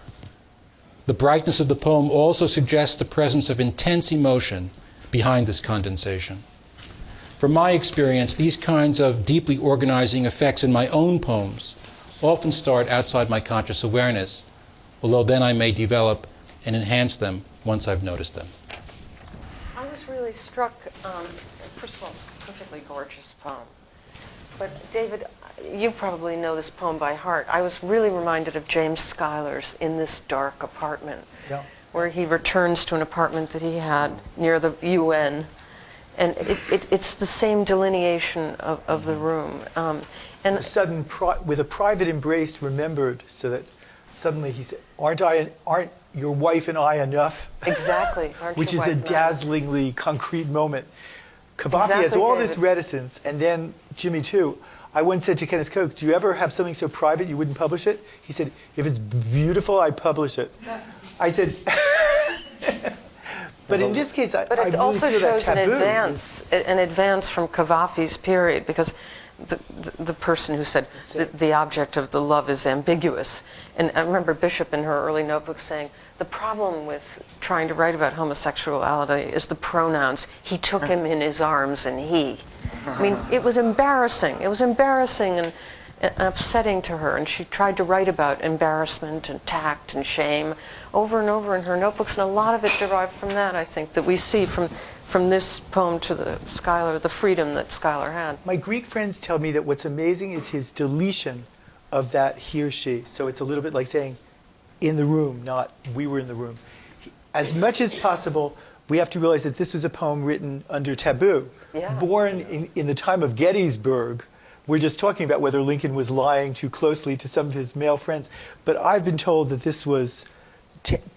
The brightness of the poem also suggests the presence of intense emotion behind this condensation. From my experience, these kinds of deeply organizing effects in my own poems often start outside my conscious awareness, although then I may develop and enhance them once I've noticed them. I was really struck, first of all, it's a perfectly gorgeous poem. But David, you probably know this poem by heart. I was really reminded of James Schuyler's In This Dark Apartment, Yeah. where he returns to an apartment that he had near the UN. And it's the same delineation of the room. And A sudden, with a private embrace remembered, so that suddenly he said, aren't your wife and I enough? exactly. Aren't Which your is a wife and I- dazzlingly concrete moment. Cavafy has Exactly, all David. this reticence, and then Jimmy too. I once said to Kenneth Koch, do you ever have something so private you wouldn't publish it? He said, if it's beautiful, I publish it. I said, but in this case, I But it really also feel that shows an taboo. advance from Cavafy's period, because the person who said the object of the love is ambiguous. And I remember Bishop in her early notebook saying, the problem with trying to write about homosexuality is the pronouns. He took him in his arms and he. I mean, it was embarrassing. It was embarrassing and upsetting to her, and she tried to write about embarrassment and tact and shame over and over in her notebooks, and a lot of it derived from that, I think, that we see from this poem to the Schuyler, the freedom that Schuyler had. My Greek friends tell me that what's amazing is his deletion of that he or she. So it's a little bit like saying, in the room, not we were in the room. As much as possible, we have to realize that this was a poem written under taboo. Yeah. Born in the time of Gettysburg. We're just talking about whether Lincoln was lying too closely to some of his male friends. But I've been told that this was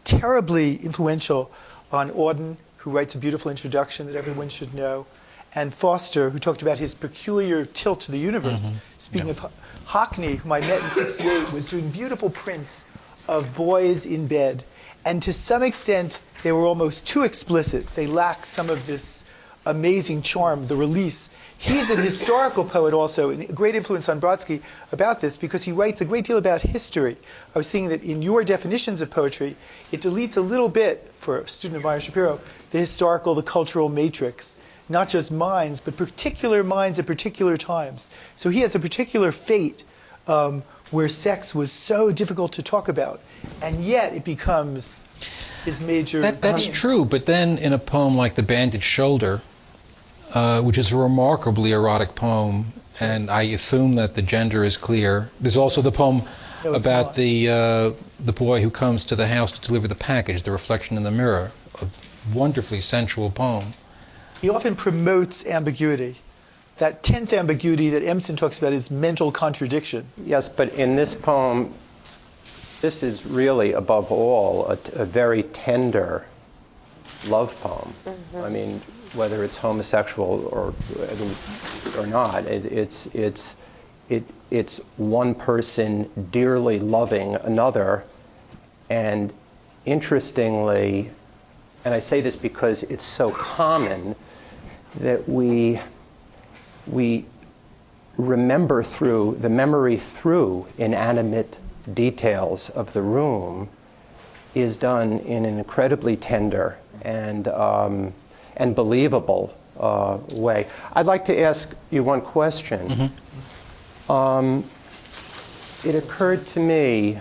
terribly influential on Auden, who writes a beautiful introduction that everyone should know, and Foster, who talked about his peculiar tilt to the universe. Speaking of Hockney, whom I met in '68, was doing beautiful prints of boys in bed. And to some extent, they were almost too explicit. They lacked some of this amazing charm, the release. He's an historical poet also, and a great influence on Brodsky about this, because he writes a great deal about history. I was thinking that in your definitions of poetry, it deletes a little bit, for a student of Meyer Shapiro, the historical, the cultural matrix. Not just minds, but particular minds at particular times. So he has a particular fate where sex was so difficult to talk about, and yet it becomes his major... That's true, but then in a poem like The Bandaged Shoulder, which is a remarkably erotic poem, and I assume that the gender is clear. There's also the poem about the boy who comes to the house to deliver the package, The Reflection in the Mirror, a wonderfully sensual poem. He often promotes ambiguity. That 10th ambiguity that Emerson talks about is mental contradiction. Yes, but in this poem, this is really, above all, a very tender love poem. I mean, whether it's homosexual or not, it's one person dearly loving another, and interestingly, and I say this because it's so common, that we remember through the memory through inanimate details of the room is done in an incredibly tender and believable way. I'd like to ask you one question. It occurred to me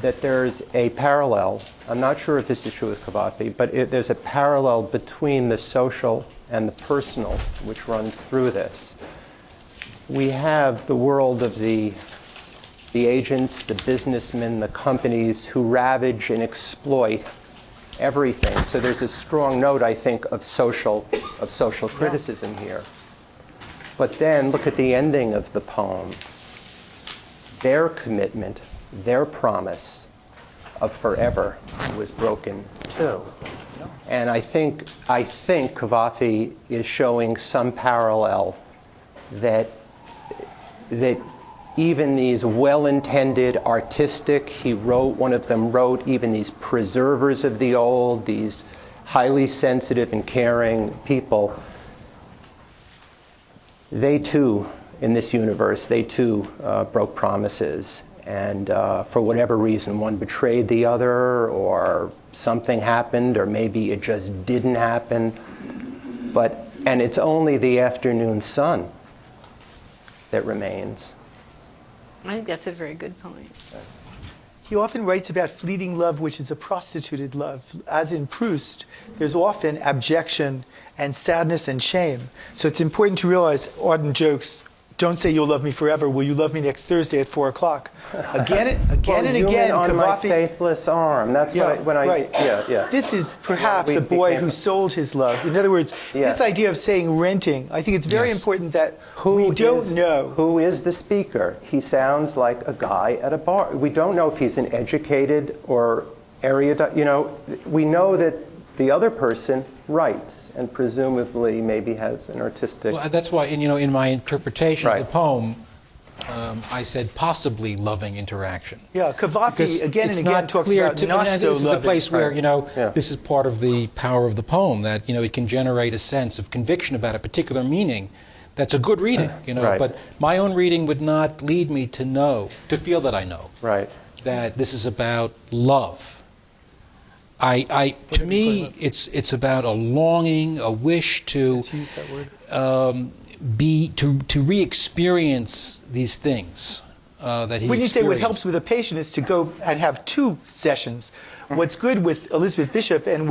that there's a parallel. I'm not sure if this is true with Cavafy, but there's a parallel between the social and the personal which runs through this. We have the world of the agents, the businessmen, the companies who ravage and exploit everything. So there's a strong note, I think, of social criticism here. But then look at the ending of the poem. Their commitment, their promise of forever was broken too. And I think Cavafy is showing some parallel that even these well-intended, artistic, one of them wrote, even these preservers of the old, these highly sensitive and caring people, they too, in this universe, they too broke promises. And for whatever reason, one betrayed the other, or something happened, or maybe it just didn't happen. And it's only the afternoon sun that remains. I think that's a very good point. He often writes about fleeting love, which is a prostituted love. As in Proust, there's often abjection and sadness and shame. So it's important to realize Auden jokes, don't say you'll love me forever. Will you love me next Thursday at 4 o'clock? Again and again, on my Cavafy. faithless arm. That's Right. Yeah. This is perhaps a boy who sold his love. In other words, this idea of saying renting, I think it's very important that we don't know. Who is the speaker? He sounds like a guy at a bar. We don't know if he's an educated or erudite. You know, we know that the other person writes and presumably maybe has an artistic... Well, that's why, in my interpretation Right. of the poem, I said possibly loving interaction. Yeah, Cavafy Because again and it's again not talks clear about to, not and so this is a loving. place where, Yeah. this is part of the power of the poem, that, it can generate a sense of conviction about a particular meaning. That's a good reading, Right. but my own reading would not lead me to feel that I know, Right. that this is about love. To me, it's about a longing, a wish to Let's use that word. to re-experience these things that he When you say what experienced. helps with a patient is to go and have 2 sessions. What's good with Elizabeth Bishop and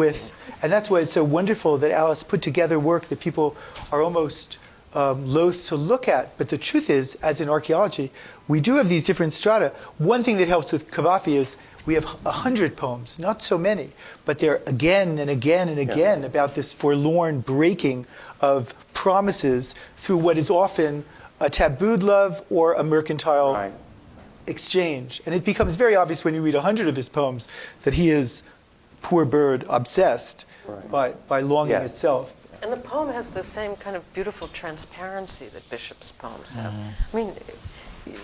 that's why it's so wonderful that Alice put together work that people are almost loath to look at. But the truth is, as in archaeology, we do have these different strata. One thing that helps with Cavafy is we have 100 poems, not so many, but they're again and again and again about this forlorn breaking of promises through what is often a tabooed love or a mercantile exchange. And it becomes very obvious when you read 100 of his poems that he is, poor bird, obsessed by longing itself. And the poem has the same kind of beautiful transparency that Bishop's poems have. I mean,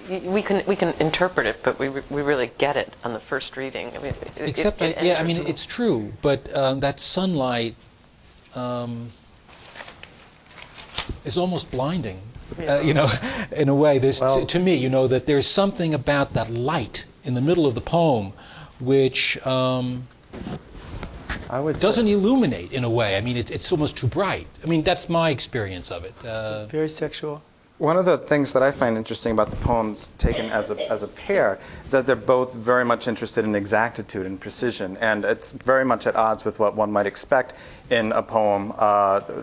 we can interpret it, but we really get it on the first reading. I mean, it's true, but that sunlight is almost blinding. In a way, to me, that there's something about that light in the middle of the poem which doesn't illuminate in a way. I mean, it's almost too bright. I mean, that's my experience of it. Very sexual. One of the things that I find interesting about the poems taken as a pair is that they're both very much interested in exactitude and precision, and it's very much at odds with what one might expect in a poem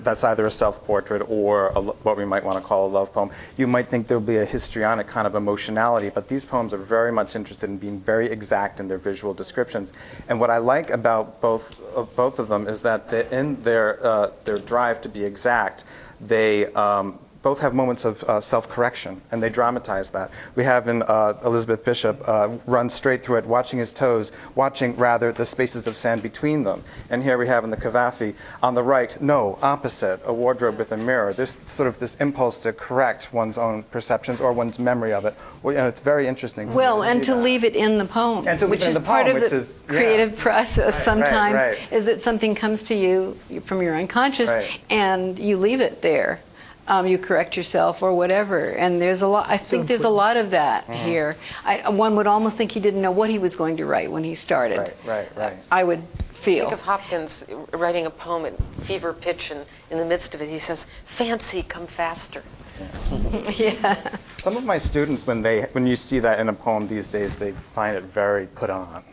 that's either a self-portrait or what we might want to call a love poem. You might think there'll be a histrionic kind of emotionality, but these poems are very much interested in being very exact in their visual descriptions. And what I like about both of them is that in their drive to be exact, they both have moments of self-correction, and they dramatize that. We have in Elizabeth Bishop run straight through it, watching his toes, watching, rather, the spaces of sand between them. And here we have in the Cavafy, on the right, no, opposite, a wardrobe with a mirror. There's sort of this impulse to correct one's own perceptions or one's memory of it. Well, it's very interesting. Well, and to leave it in the poem, which is part of the creative process sometimes, is that something comes to you from your unconscious, and you leave it there. You correct yourself or whatever, and there's a lot. I think there's a lot of that here. One would almost think he didn't know what he was going to write when he started. Right. I would feel. Think of Hopkins writing a poem at fever pitch, and in the midst of it, he says, "Fancy, come faster." Yeah. Some of my students, when you see that in a poem these days, they find it very put on.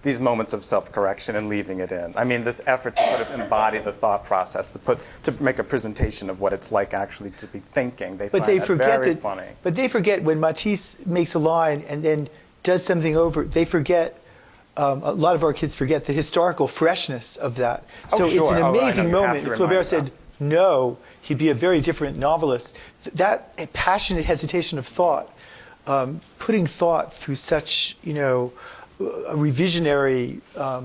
These moments of self-correction and leaving it in. I mean, this effort to sort of embody the thought process, to make a presentation of what it's like actually to be thinking. They find that very funny. But they forget when Matisse makes a line and then does something over. They forget. A lot of our kids forget the historical freshness of that. So it's an amazing moment. If Flaubert said no, he'd be a very different novelist. That passionate hesitation of thought, putting thought through such, a revisionary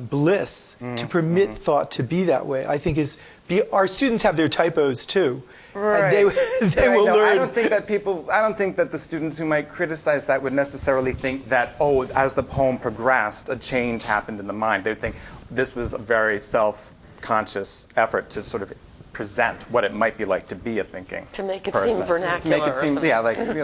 bliss to permit thought to be that way, I think our students have their typos too. Right. They will learn. I don't think that the students who might criticize that would necessarily think that, as the poem progressed, a change happened in the mind. They would think this was a very self-conscious effort to sort of present what it might be like to be a thinking To make it person. seem vernacular. To make it seem,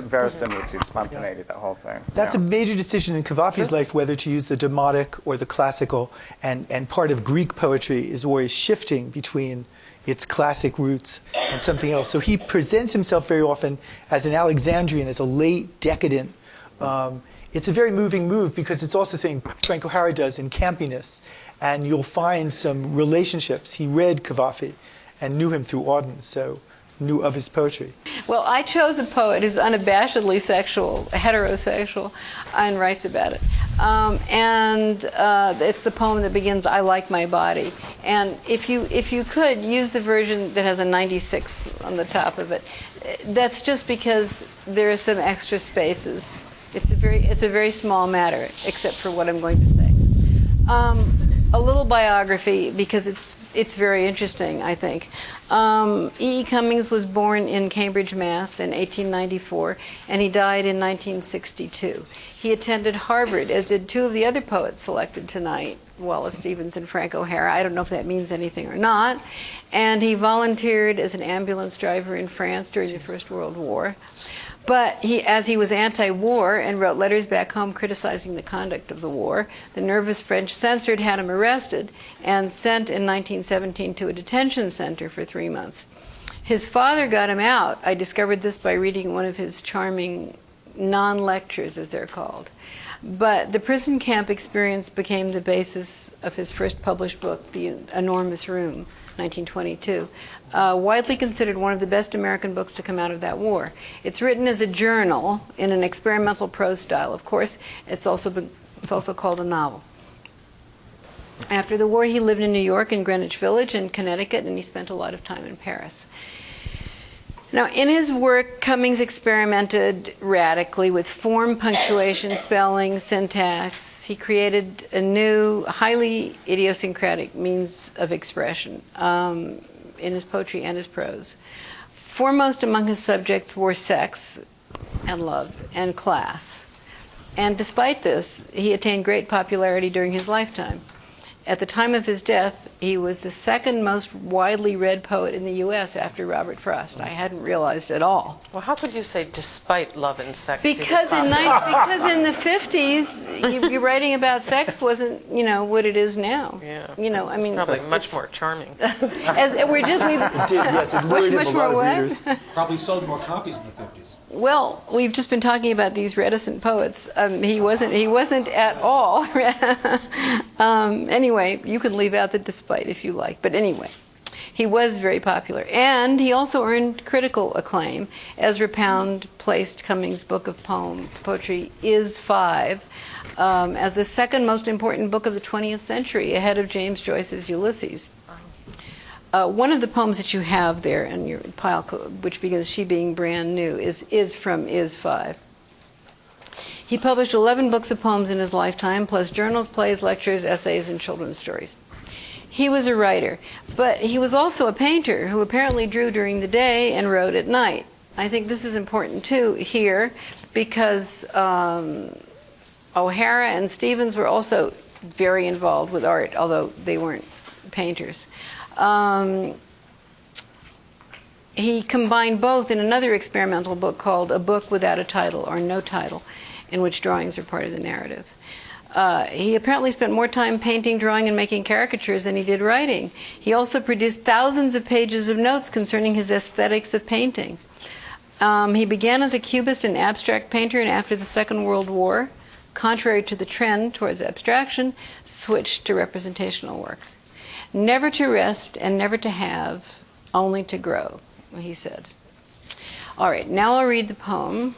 verisimilitude, spontaneity, that whole thing. That's a major decision in Cavafy's life, whether to use the dramatic or the classical. And part of Greek poetry is always shifting between its classic roots and something else. So he presents himself very often as an Alexandrian, as a late decadent, it's a very moving move because it's also saying Frank O'Hara does in campiness. And you'll find some relationships. He read Cavafy and knew him through Auden, so knew of his poetry. Well, I chose a poet who's unabashedly sexual, heterosexual, and writes about it. It's the poem that begins, "I like my body." And if you could use the version that has a 96 on the top of it, that's just because there are some extra spaces. It's a very small matter, except for what I'm going to say. A little biography, because it's very interesting, I think. E.E. Cummings was born in Cambridge, Mass. in 1894, and he died in 1962. He attended Harvard, as did two of the other poets selected tonight, Wallace Stevens and Frank O'Hara. I don't know if that means anything or not. And he volunteered as an ambulance driver in France during the First World War. But as he was anti-war and wrote letters back home criticizing the conduct of the war, the nervous French censor had him arrested and sent in 1917 to a detention center for 3 months. His father got him out. I discovered this by reading one of his charming non-lectures, as they're called. But the prison camp experience became the basis of his first published book, The Enormous Room, 1922. Widely considered one of the best American books to come out of that war. It's written as a journal in an experimental prose style. Of course, it's also called a novel. After the war, he lived in New York and Greenwich Village and Connecticut, and he spent a lot of time in Paris. Now, in his work, Cummings experimented radically with form, punctuation, spelling, syntax. He created a new, highly idiosyncratic means of expression in his poetry and his prose. Foremost among his subjects were sex and love and class. And despite this, he attained great popularity during his lifetime. At the time of his death, he was the second most widely read poet in the U.S. after Robert Frost. I hadn't realized at all. Well, how could you say despite love and sex? Because in the 50s, you're writing about sex wasn't, what it is now. Yeah. I mean, probably much more charming. It did, yes, it lured in a lot of readers. Probably sold more copies in the 50s. Well, we've just been talking about these reticent poets. He wasn't at all. Anyway, you can leave out the despite if you like. But anyway, he was very popular. And he also earned critical acclaim. Ezra Pound placed Cummings' book of poetry, Is 5, as the second most important book of the 20th century, ahead of James Joyce's Ulysses. One of the poems that you have there in your pile, which begins, "She Being Brand New," is from Is 5. He published 11 books of poems in his lifetime, plus journals, plays, lectures, essays, and children's stories. He was a writer, but he was also a painter who apparently drew during the day and wrote at night. I think this is important too here because O'Hara and Stevens were also very involved with art, although they weren't painters. He combined both in another experimental book called A Book Without a Title, or No Title, in which drawings are part of the narrative. He apparently spent more time painting, drawing, and making caricatures than he did writing. He also produced thousands of pages of notes concerning his aesthetics of painting. He began as a cubist and abstract painter, and after the Second World War, contrary to the trend towards abstraction, switched to representational work. Never to rest and never to have, only to grow, he said. All right, now I'll read the poem.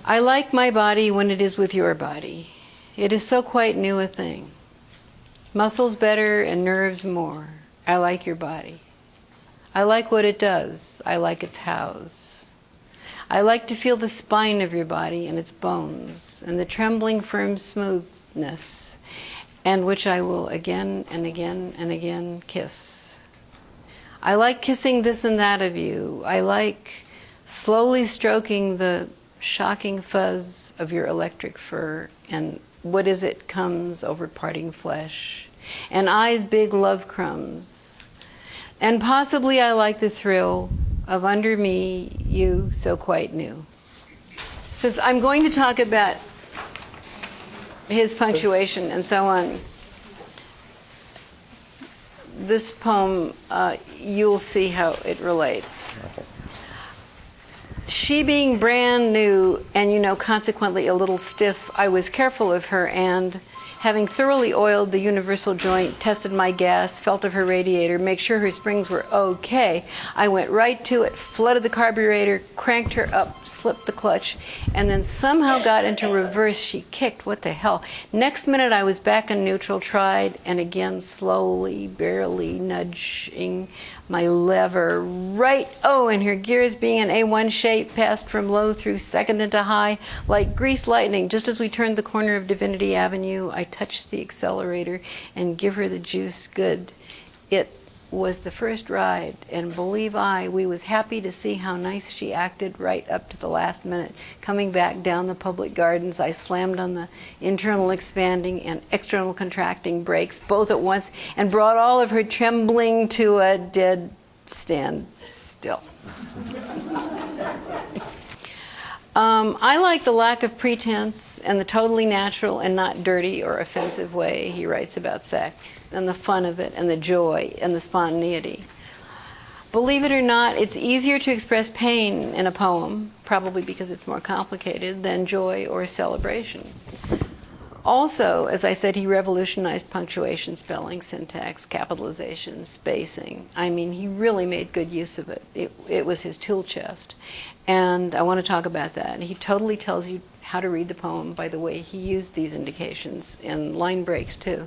I like my body when it is with your body. It is so quite new a thing. Muscles better and nerves more. I like your body. I like what it does. I like its house. I like to feel the spine of your body and its bones and the trembling firm smoothness, and which I will again and again and again kiss. I like kissing this and that of you. I like slowly stroking the shocking fuzz of your electric fur, and what is it comes over parting flesh, and eyes big love crumbs. And possibly I like the thrill of under me, you so quite new. Since I'm going to talk about his punctuation and so on, this poem, you'll see how it relates. She being brand new and, consequently a little stiff, I was careful of her, and having thoroughly oiled the universal joint, tested my gas, felt of her radiator, make sure her springs were okay, I went right to it, flooded the carburetor, cranked her up, slipped the clutch, and then somehow got into reverse. She kicked. What the hell? Next minute I was back in neutral, tried, and again slowly, barely nudging my lever right. Oh, and her gears being in A1 shape passed from low through second into high like greased lightning. Just as we turned the corner of Divinity Avenue, I touched the accelerator and give her the juice good. It was the first ride, and believe we was happy to see how nice she acted right up to the last minute. Coming back down the public gardens, I slammed on the internal expanding and external contracting brakes both at once and brought all of her trembling to a dead standstill. I like the lack of pretense and the totally natural and not dirty or offensive way he writes about sex, and the fun of it, and the joy, and the spontaneity. Believe it or not, it's easier to express pain in a poem, probably because it's more complicated, than joy or celebration. Also, as I said, he revolutionized punctuation, spelling, syntax, capitalization, spacing. I mean, he really made good use of it. It was his tool chest. And I want to talk about that. He totally tells you how to read the poem by the way he used these indications, and line breaks too.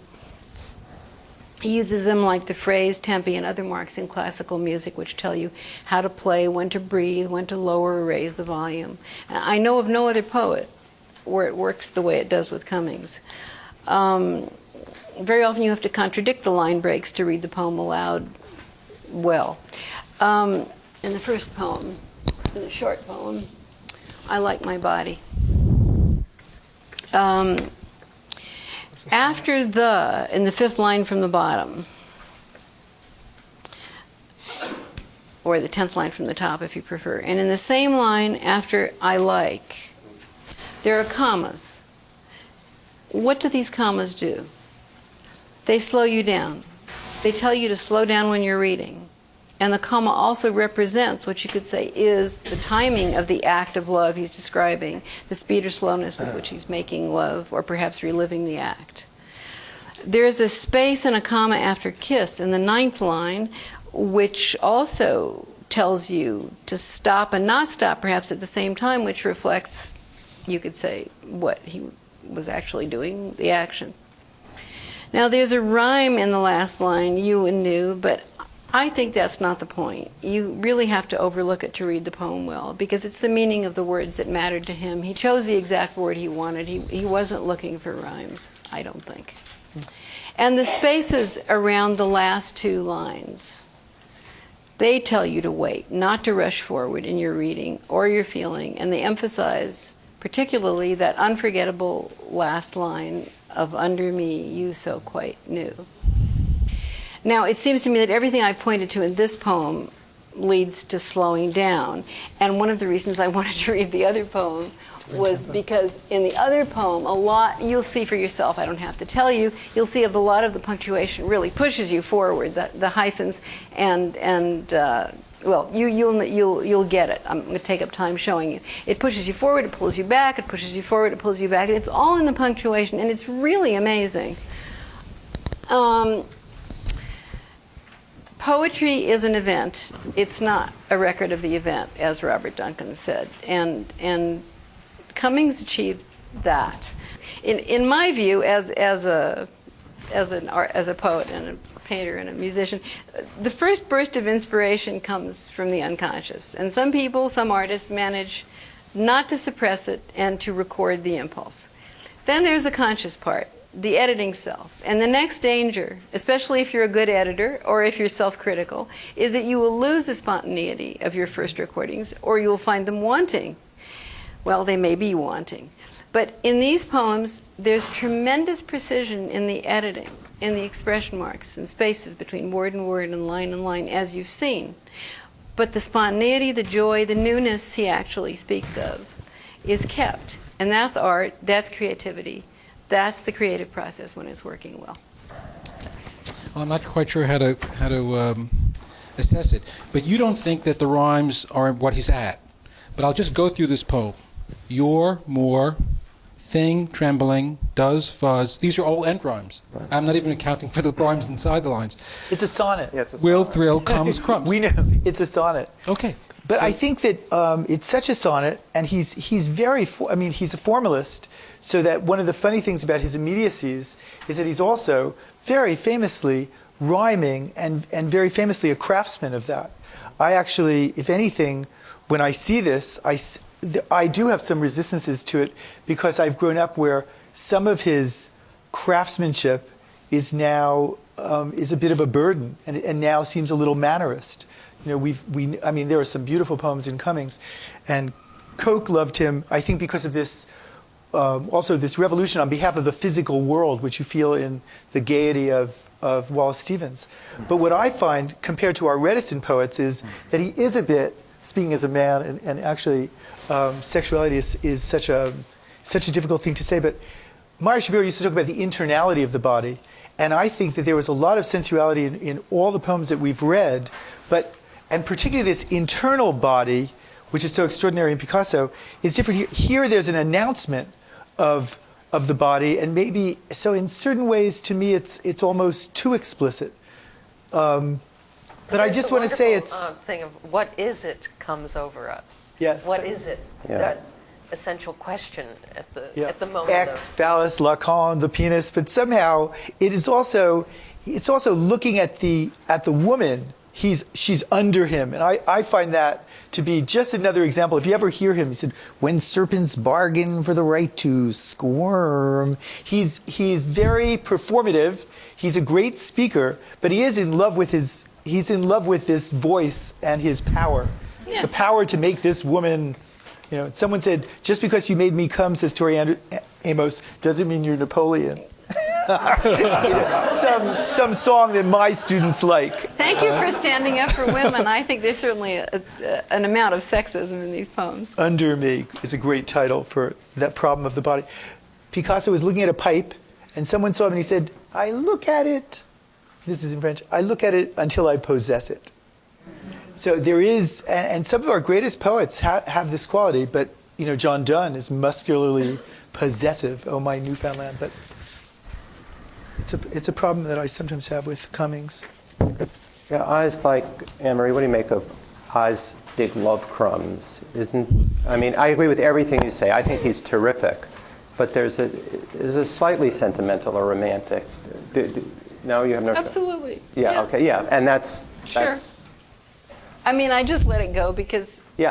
He uses them like the phrase, tempi, and other marks in classical music which tell you how to play, when to breathe, when to lower or raise the volume. I know of no other poet where it works the way it does with Cummings. Very often you have to contradict the line breaks to read the poem aloud well. In the first poem, in the short poem, I Like My Body. After in the fifth line from the bottom, or the 10th line from the top if you prefer, and in the same line after I like, there are commas. What do these commas do? They slow you down. They tell you to slow down when you're reading. And the comma also represents what you could say is the timing of the act of love he's describing, the speed or slowness with which he's making love, or perhaps reliving the act. There's a space and a comma after kiss in the 9th line, which also tells you to stop and not stop perhaps at the same time, which reflects, you could say, what he was actually doing, the action. Now there's a rhyme in the last line, you and new, but I think that's not the point. You really have to overlook it to read the poem well, because it's the meaning of the words that mattered to him. He chose the exact word he wanted. He wasn't looking for rhymes, I don't think. And the spaces around the last 2 lines, they tell you to wait, not to rush forward in your reading or your feeling, and they emphasize particularly that unforgettable last line of under me, you so quite new. Now, it seems to me that everything I pointed to in this poem leads to slowing down. And one of the reasons I wanted to read the other poem was because in the other poem, a lot, you'll see for yourself, I don't have to tell you, you'll see a lot of the punctuation really pushes you forward, the hyphens, well, you'll get it. I'm going to take up time showing you. It pushes you forward, it pulls you back, it pushes you forward, it pulls you back, and it's all in the punctuation, and it's really amazing. Poetry is an event. It's not a record of the event, as Robert Duncan said. And Cummings achieved that. In my view, as a poet and a painter and a musician, the first burst of inspiration comes from the unconscious. And some people, some artists, manage not to suppress it and to record the impulse. Then there's the conscious part, the editing self. And the next danger, especially if you're a good editor or if you're self-critical, is that you will lose the spontaneity of your first recordings, or you will find them wanting. Well, they may be wanting. But in these poems, there's tremendous precision in the editing, in the expression marks and spaces between word and word and line, as you've seen. But the spontaneity, the joy, the newness he actually speaks of is kept. And that's art, that's creativity. That's the creative process when it's working well. Well, I'm not quite sure how to assess it, but you don't think that the rhymes are what he's at. but I'll just go through this poem. Your, more, thing, trembling, does, fuzz. These are all end rhymes. I'm not even accounting for the rhymes inside the lines. It's a sonnet. Yeah, it's a Will, sonnet. thrill, comes, crumbs. We know it's a sonnet. Okay. But So- I think that it's such a sonnet, and he's very, he's a formalist, so that one of the funny things about his immediacies is that he's also very famously rhyming and very famously a craftsman of that. I actually, if anything, when I see this, I do have some resistances to it because I've grown up where some of his craftsmanship is now is a bit of a burden and now seems a little mannerist. You know, I mean, there are some beautiful poems in Cummings, and Koch loved him, I think, because of this, also this revolution on behalf of the physical world, which you feel in the gaiety of Wallace Stevens. But what I find, compared to our reticent poets, is that he is a bit, speaking as a man, and actually sexuality is such a difficult thing to say, but Meyer Shapiro used to talk about the internality of the body, and I think that there was a lot of sensuality in all the poems that we've read, and particularly this internal body, which is so extraordinary in Picasso, is different. Here there's an announcement of the body, and maybe, so in certain ways, to me, it's almost too explicit. But I just want to say it's... thing of what is it comes over us. Yes. What is it? Yeah. That essential question at the moment. Ex, phallus, Lacan, the penis, but somehow it's also looking at the woman. She's under him, and I find that to be just another example. If you ever hear him, he said, "When serpents bargain for the right to squirm." He's very performative. He's a great speaker, but he is in love with this voice and his power, the power to make this woman. You know, someone said, "Just because you made me come," says Tori Amos, "doesn't mean you're Napoleon." Some song that my students like. Thank you for standing up for women. I think there's certainly an amount of sexism in these poems. Under Me is a great title for that problem of the body. Picasso was looking at a pipe, and someone saw him and he said, "I look at it," this is in French, "I look at it until I possess it." So there is, and some of our greatest poets have this quality, but you know, John Donne is muscularly possessive, "Oh, my Newfoundland," but it's a problem that I sometimes have with Cummings. Yeah, eyes like, Anne-Marie, what do you make of eyes dig love crumbs? I mean, I agree with everything you say. I think he's terrific. But there's a slightly sentimental or romantic. No, you have no... Absolutely. Yeah, okay, yeah. And that's... Sure. I mean, I just let it go because the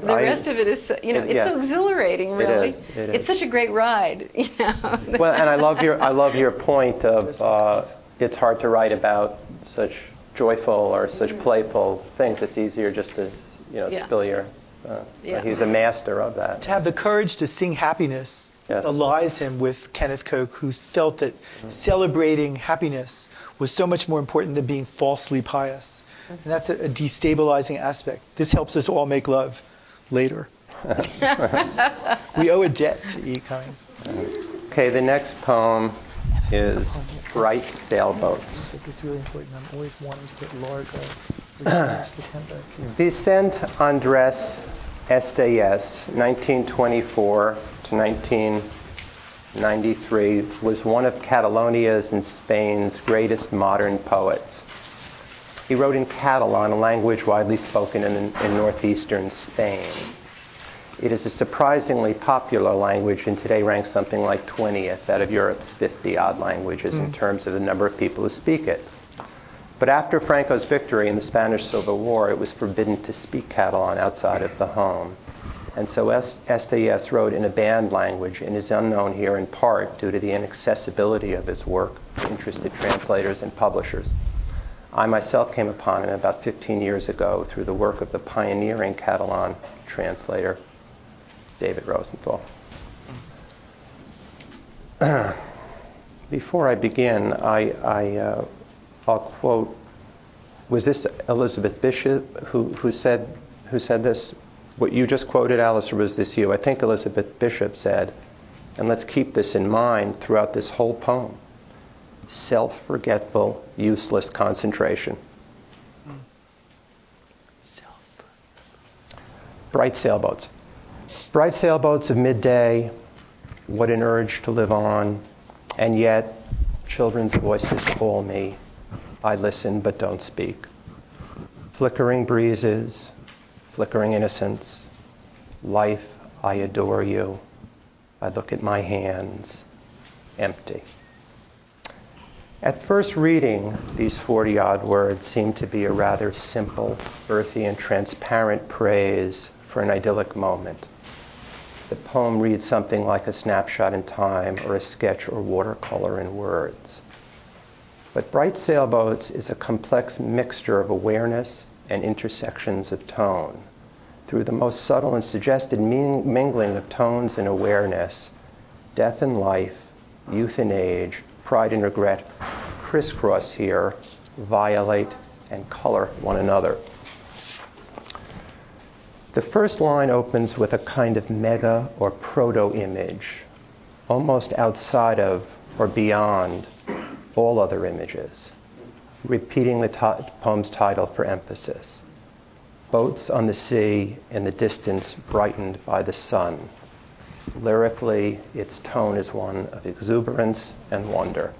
rest of it is, you know, it's so exhilarating, really. It is. It's such a great ride, you know. Well, and I love your point of it's hard to write about such joyful or such playful things. It's easier just to, spill your... He's a master of that. To have the courage to sing happiness allies him with Kenneth Koch, who felt that celebrating happiness was so much more important than being falsely pious. And that's a destabilizing aspect. This helps us all make love later. We owe a debt to E. Cummings. Okay, the next poem is Bright Sailboats. It's really important. I'm always wanting to get Largo or change the tempo. Vicente Andrés Estellés, 1924 to 1993, was one of Catalonia's and Spain's greatest modern poets. He wrote in Catalan, a language widely spoken in northeastern Spain. It is a surprisingly popular language and today ranks something like 20th out of Europe's 50-odd languages in terms of the number of people who speak it. But after Franco's victory in the Spanish Civil War, it was forbidden to speak Catalan outside of the home. And so Estellés wrote in a banned language and is unknown here in part due to the inaccessibility of his work to interested translators and publishers. I myself came upon him about 15 years ago through the work of the pioneering Catalan translator, David Rosenthal. Before I begin, I'll quote, was this Elizabeth Bishop who said this? What you just quoted, Alice, or was this you? I think Elizabeth Bishop said, and let's keep this in mind throughout this whole poem, self-forgetful, useless concentration. Bright Sailboats. Bright sailboats of midday, what an urge to live on, and yet children's voices call me. I listen but don't speak. Flickering breezes, flickering innocence, life, I adore you. I look at my hands, empty. At first reading, these 40-odd words seem to be a rather simple, earthy, and transparent praise for an idyllic moment. The poem reads something like a snapshot in time or a sketch or watercolor in words. But Bright Sailboats is a complex mixture of awareness and intersections of tone. Through the most subtle and suggested mingling of tones and awareness, death and life, youth and age, pride and regret crisscross here, violate, and color one another. The first line opens with a kind of mega or proto-image, almost outside of or beyond all other images, repeating the poem's title for emphasis. Boats on the sea in the distance brightened by the sun. Lyrically, its tone is one of exuberance and wonder.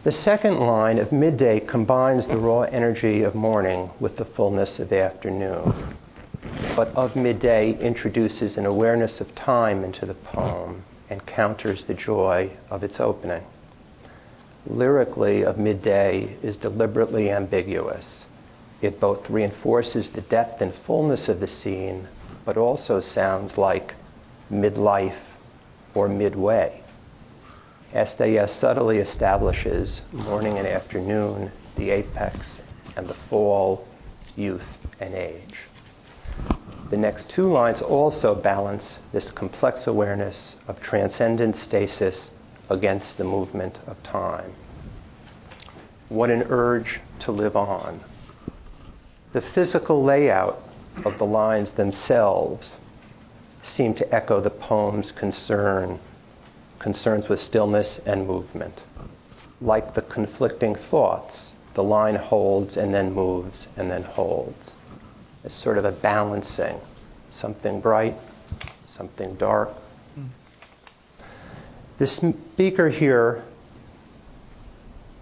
The second line of midday combines the raw energy of morning with the fullness of afternoon. But of midday introduces an awareness of time into the poem and counters the joy of its opening. Lyrically, of midday is deliberately ambiguous. It both reinforces the depth and fullness of the scene, but also sounds like midlife or midway. SDS subtly establishes morning and afternoon, the apex, and the fall, youth and age. The next two lines also balance this complex awareness of transcendent stasis against the movement of time. What an urge to live on. The physical layout of the lines themselves seem to echo the poem's concerns with stillness and movement. Like the conflicting thoughts, the line holds and then moves and then holds. It's sort of a balancing, something bright, something dark. The speaker here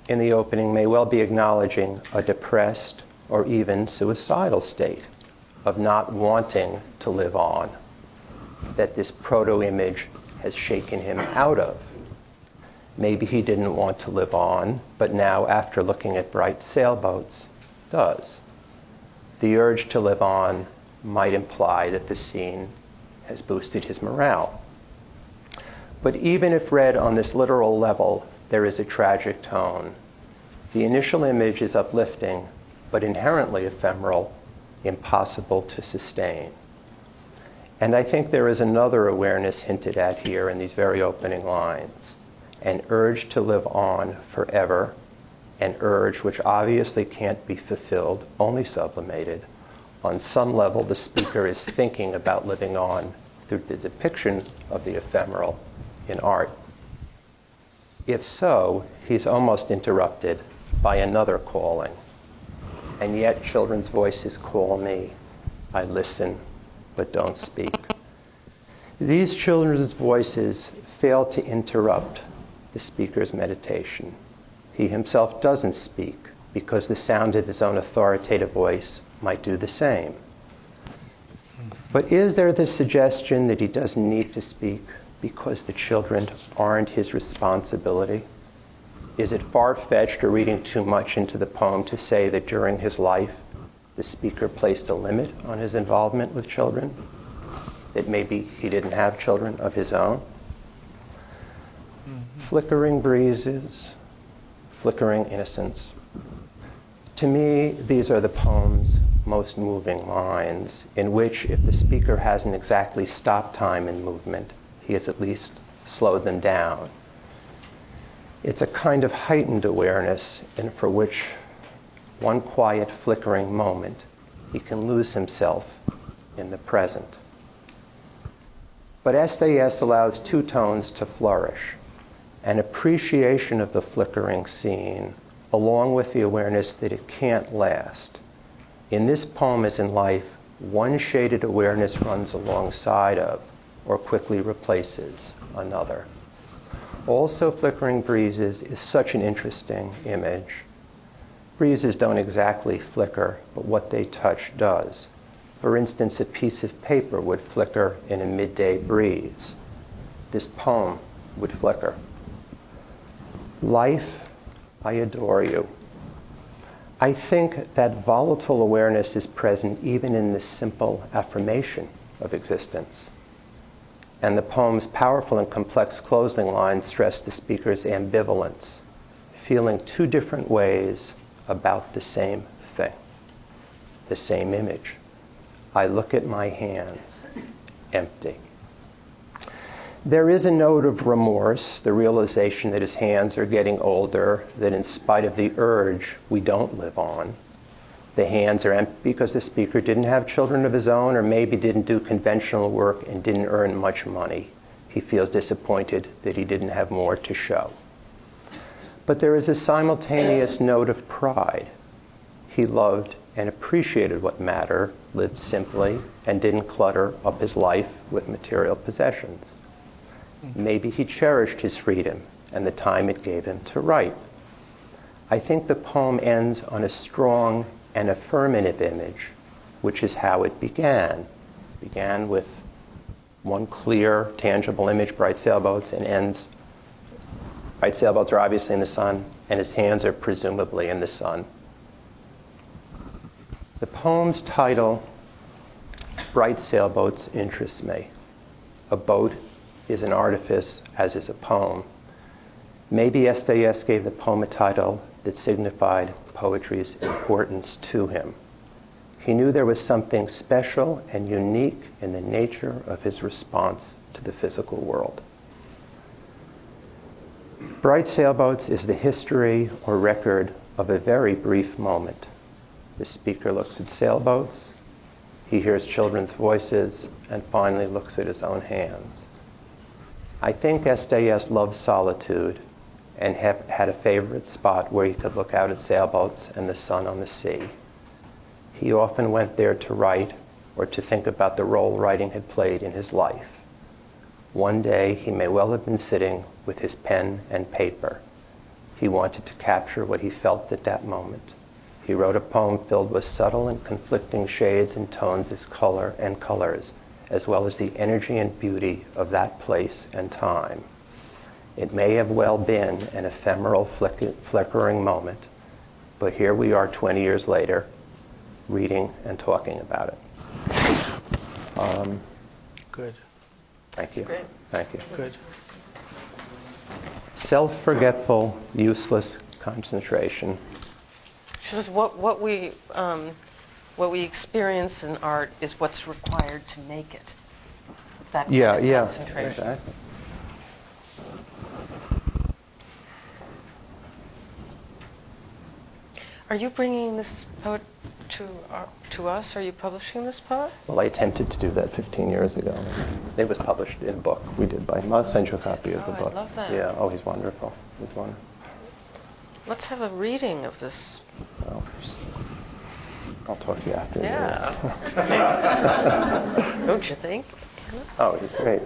in the opening may well be acknowledging a depressed or even suicidal state of not wanting to live on, that this proto-image has shaken him out of. Maybe he didn't want to live on, but now, after looking at Bright Sailboats, does. The urge to live on might imply that the scene has boosted his morale. But even if read on this literal level, there is a tragic tone. The initial image is uplifting, but inherently ephemeral, impossible to sustain. And I think there is another awareness hinted at here in these very opening lines, an urge to live on forever, an urge which obviously can't be fulfilled, only sublimated. On some level, the speaker is thinking about living on through the depiction of the ephemeral in art. If so, he's almost interrupted by another calling. And yet children's voices call me. I listen, but don't speak. These children's voices fail to interrupt the speaker's meditation. He himself doesn't speak because the sound of his own authoritative voice might do the same. But is there this suggestion that he doesn't need to speak because the children aren't his responsibility? Is it far-fetched or reading too much into the poem to say that during his life, the speaker placed a limit on his involvement with children? That maybe he didn't have children of his own? Flickering breezes, flickering innocence. To me, these are the poem's most moving lines, in which, if the speaker hasn't exactly stopped time and movement, he has at least slowed them down. It's a kind of heightened awareness, and for which one quiet flickering moment, he can lose himself in the present. But SDS allows two tones to flourish, an appreciation of the flickering scene, along with the awareness that it can't last. In this poem, as in life, one shaded awareness runs alongside of or quickly replaces another. Also flickering breezes is such an interesting image. Breezes don't exactly flicker, but what they touch does. For instance, a piece of paper would flicker in a midday breeze. This poem would flicker. Life, I adore you. I think that volatile awareness is present even in this simple affirmation of existence. And the poem's powerful and complex closing lines stress the speaker's ambivalence, feeling two different ways about the same thing, the same image. I look at my hands, empty. There is a note of remorse, the realization that his hands are getting older, that in spite of the urge, we don't live on. The hands are empty because the speaker didn't have children of his own, or maybe didn't do conventional work and didn't earn much money. He feels disappointed that he didn't have more to show. But there is a simultaneous note of pride. He loved and appreciated what mattered, lived simply, and didn't clutter up his life with material possessions. Maybe he cherished his freedom and the time it gave him to write. I think the poem ends on a strong and affirmative image, which is how it began. It began with one clear, tangible image, bright sailboats, and ends, bright sailboats are obviously in the sun, and his hands are presumably in the sun. The poem's title, Bright Sailboats, interests me. A boat is an artifice, as is a poem. Maybe Estéas gave the poem a title that signified poetry's importance to him. He knew there was something special and unique in the nature of his response to the physical world. Bright Sailboats is the history or record of a very brief moment. The speaker looks at sailboats, he hears children's voices, and finally looks at his own hands. I think Estéas loved solitude and had a favorite spot where he could look out at sailboats and the sun on the sea. He often went there to write or to think about the role writing had played in his life. One day, he may well have been sitting with his pen and paper. He wanted to capture what he felt at that moment. He wrote a poem filled with subtle and conflicting shades and tones as color and colors, as well as the energy and beauty of that place and time. It may have well been an ephemeral flickering moment, but here we are 20 years later, reading and talking about it. Good. Thank you. Great. Thank you. Good. Self-forgetful, useless concentration. She says what we experience in art is what's required to make it. That kind of concentration. Exactly. Are you bringing this poet to us? Are you publishing this poet? Well, I attempted to do that 15 years ago. It was published in a book we did by him. I'll send you a copy of the book. I love that. Yeah. Oh, he's wonderful. He's wonderful. Let's have a reading of this. Well, I'll talk to you after. Yeah. Don't you think? Oh, he's great.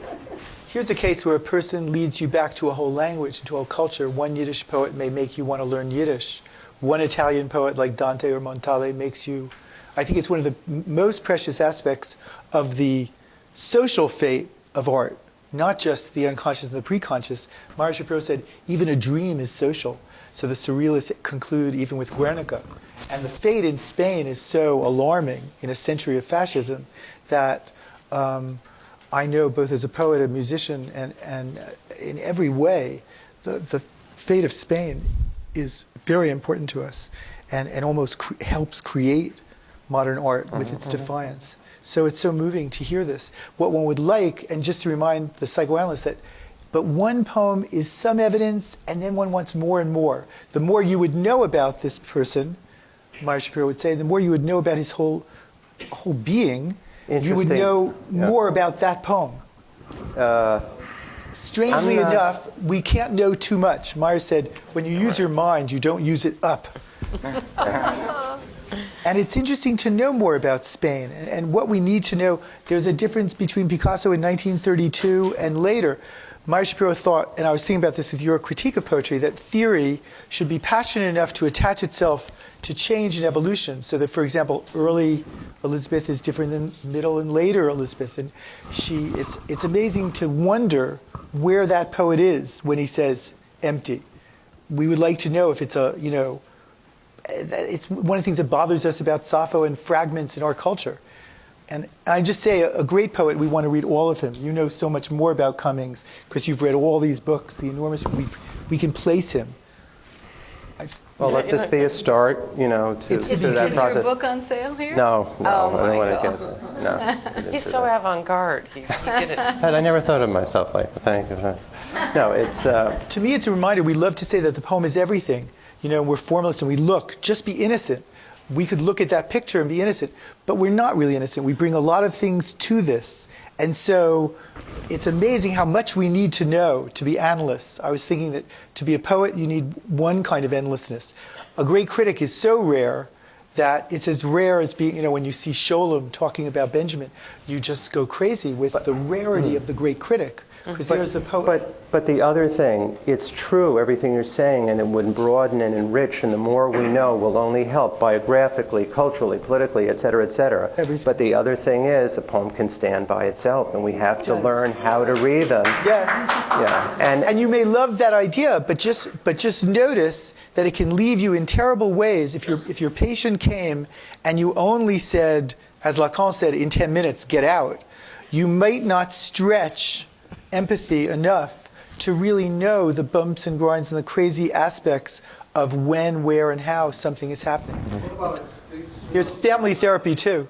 Here's a case where a person leads you back to a whole language, to a culture. One Yiddish poet may make you want to learn Yiddish. One Italian poet like Dante or Montale makes you... I think it's one of the most precious aspects of the social fate of art, not just the unconscious and the preconscious. Mario Shapiro said, even a dream is social. So the surrealists conclude even with Guernica. And the fate in Spain is so alarming in a century of fascism that I know both as a poet, a musician, and in every way, the fate of Spain is very important to us and almost helps create modern art with its defiance. So it's so moving to hear this. What one would like, and just to remind the psychoanalyst that, but one poem is some evidence, and then one wants more and more. The more you would know about this person, Mario Shapiro would say, the more you would know about his whole being, you would know more about that poem. Strangely enough, we can't know too much. Meyer said, when you use your mind, you don't use it up. And And it's interesting to know more about Spain and what we need to know. There's a difference between Picasso in 1932 and later. Meyer Shapiro thought, and I was thinking about this with your critique of poetry, that theory should be passionate enough to attach itself to change and evolution. So that, for example, early Elizabeth is different than middle and later Elizabeth. And it's amazing to wonder where that poet is when he says empty. We would like to know if it's it's one of the things that bothers us about Sappho and fragments in our culture. And I just say, a great poet, we want to read all of him. You know so much more about Cummings because you've read all these books, the enormous, we can place him. Well, let this be a start, to that process. Is there a book on sale here? No, Oh, I don't want my to get there. No. He's so avant-garde. He did it. I never thought of myself like that. Thank you. No, it's... To me, it's a reminder. We love to say that the poem is everything. We're formalists and we look. Just be innocent. We could look at that picture and be innocent, but we're not really innocent. We bring a lot of things to this. And so it's amazing how much we need to know to be analysts. I was thinking that to be a poet, you need one kind of endlessness. A great critic is so rare that it's as rare as being, when you see Sholem talking about Benjamin, you just go crazy with the rarity of the great critic. Because there's the poet. But the other thing, it's true, everything you're saying, and it would broaden and enrich, and the more we know will only help biographically, culturally, politically, et cetera, et cetera. But the other thing is, a poem can stand by itself, and we have to learn how to read them. Yes. Yeah. And you may love that idea, but just notice that it can leave you in terrible ways if your patient came and you only said, as Lacan said, in 10 minutes, get out. You might not stretch empathy enough to really know the bumps and grinds and the crazy aspects of when, where, and how something is happening. There's family therapy too,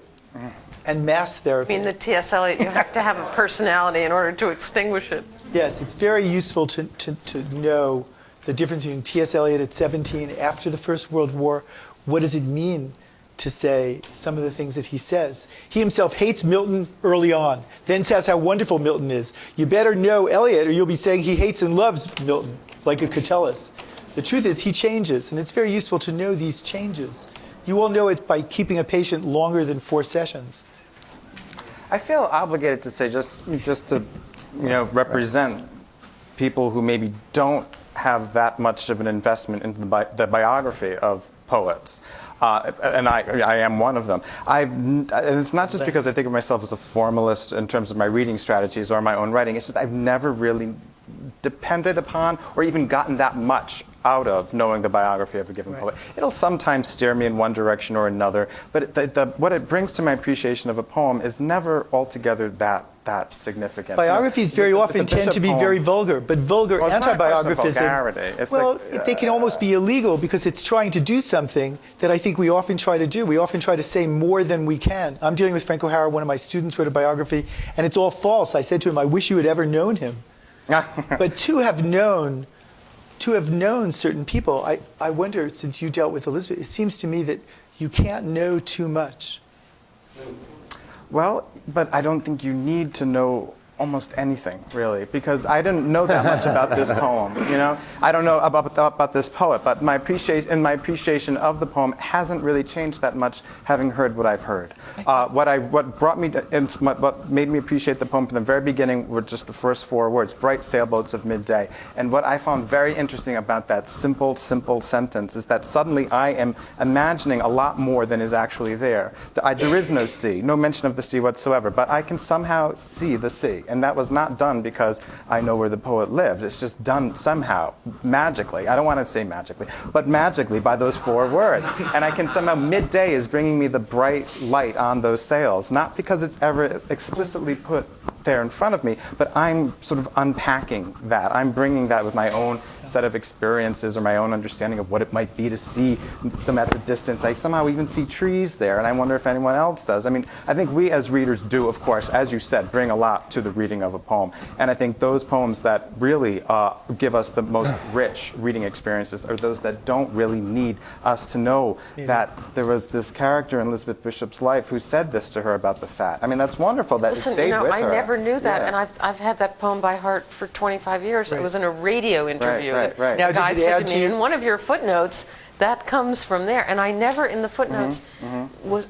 and mass therapy. I mean, the T.S. Eliot, you have to have a personality in order to extinguish it. Yes, it's very useful to know the difference between T.S. Eliot at 17 after the First World War. What does it mean to say some of the things that he says? He himself hates Milton early on, then says how wonderful Milton is. You better know Eliot or you'll be saying he hates and loves Milton, like a Catullus. The truth is he changes, and it's very useful to know these changes. You all know it by keeping a patient longer than 4 sessions. I feel obligated to say, just to represent people who maybe don't have that much of an investment into the biography of poets. And I am one of them. And it's not just because I think of myself as a formalist in terms of my reading strategies or my own writing. It's just I've never really depended upon or even gotten that much out of knowing the biography of a given poet. It'll sometimes steer me in one direction or another, but what it brings to my appreciation of a poem is never altogether that significant. Biographies very often tend to be very vulgar, but vulgar anti-biographism, they can almost be illegal because it's trying to do something that I think we often try to do. We often try to say more than we can. I'm dealing with Frank O'Hara. One of my students wrote a biography, and it's all false. I said to him, I wish you had ever known him. But to have known certain people, I wonder, since you dealt with Elizabeth, it seems to me that you can't know too much. Well, but I don't think you need to know almost anything, really, because I didn't know that much about this poem. I don't know about this poet, but my appreciation of the poem hasn't really changed that much, having heard what I've heard. What made me appreciate the poem from the very beginning were just the first 4 words: bright sailboats of midday. And what I found very interesting about that simple sentence is that suddenly I am imagining a lot more than is actually there. There is no sea, no mention of the sea whatsoever, but I can somehow see the sea. And that was not done because I know where the poet lived. It's just done somehow, magically. I don't want to say magically, but magically by those 4 words. And I can somehow, midday is bringing me the bright light on those sails, not because it's ever explicitly put there in front of me, but I'm sort of unpacking that. I'm bringing that with my own set of experiences or my own understanding of what it might be to see them at the distance. I somehow even see trees there, and I wonder if anyone else does. I mean, I think we as readers do, of course, as you said, bring a lot to the reading of a poem. And I think those poems that really give us the most rich reading experiences are those that don't really need us to know that there was this character in Elizabeth Bishop's life who said this to her about the fat. I mean, that's wonderful that it stayed with her. I never knew that, and I've had that poem by heart for 25 years. It was in a radio interview. Now, the guy said to me, in one of your footnotes, that comes from there. And I never, in the footnotes,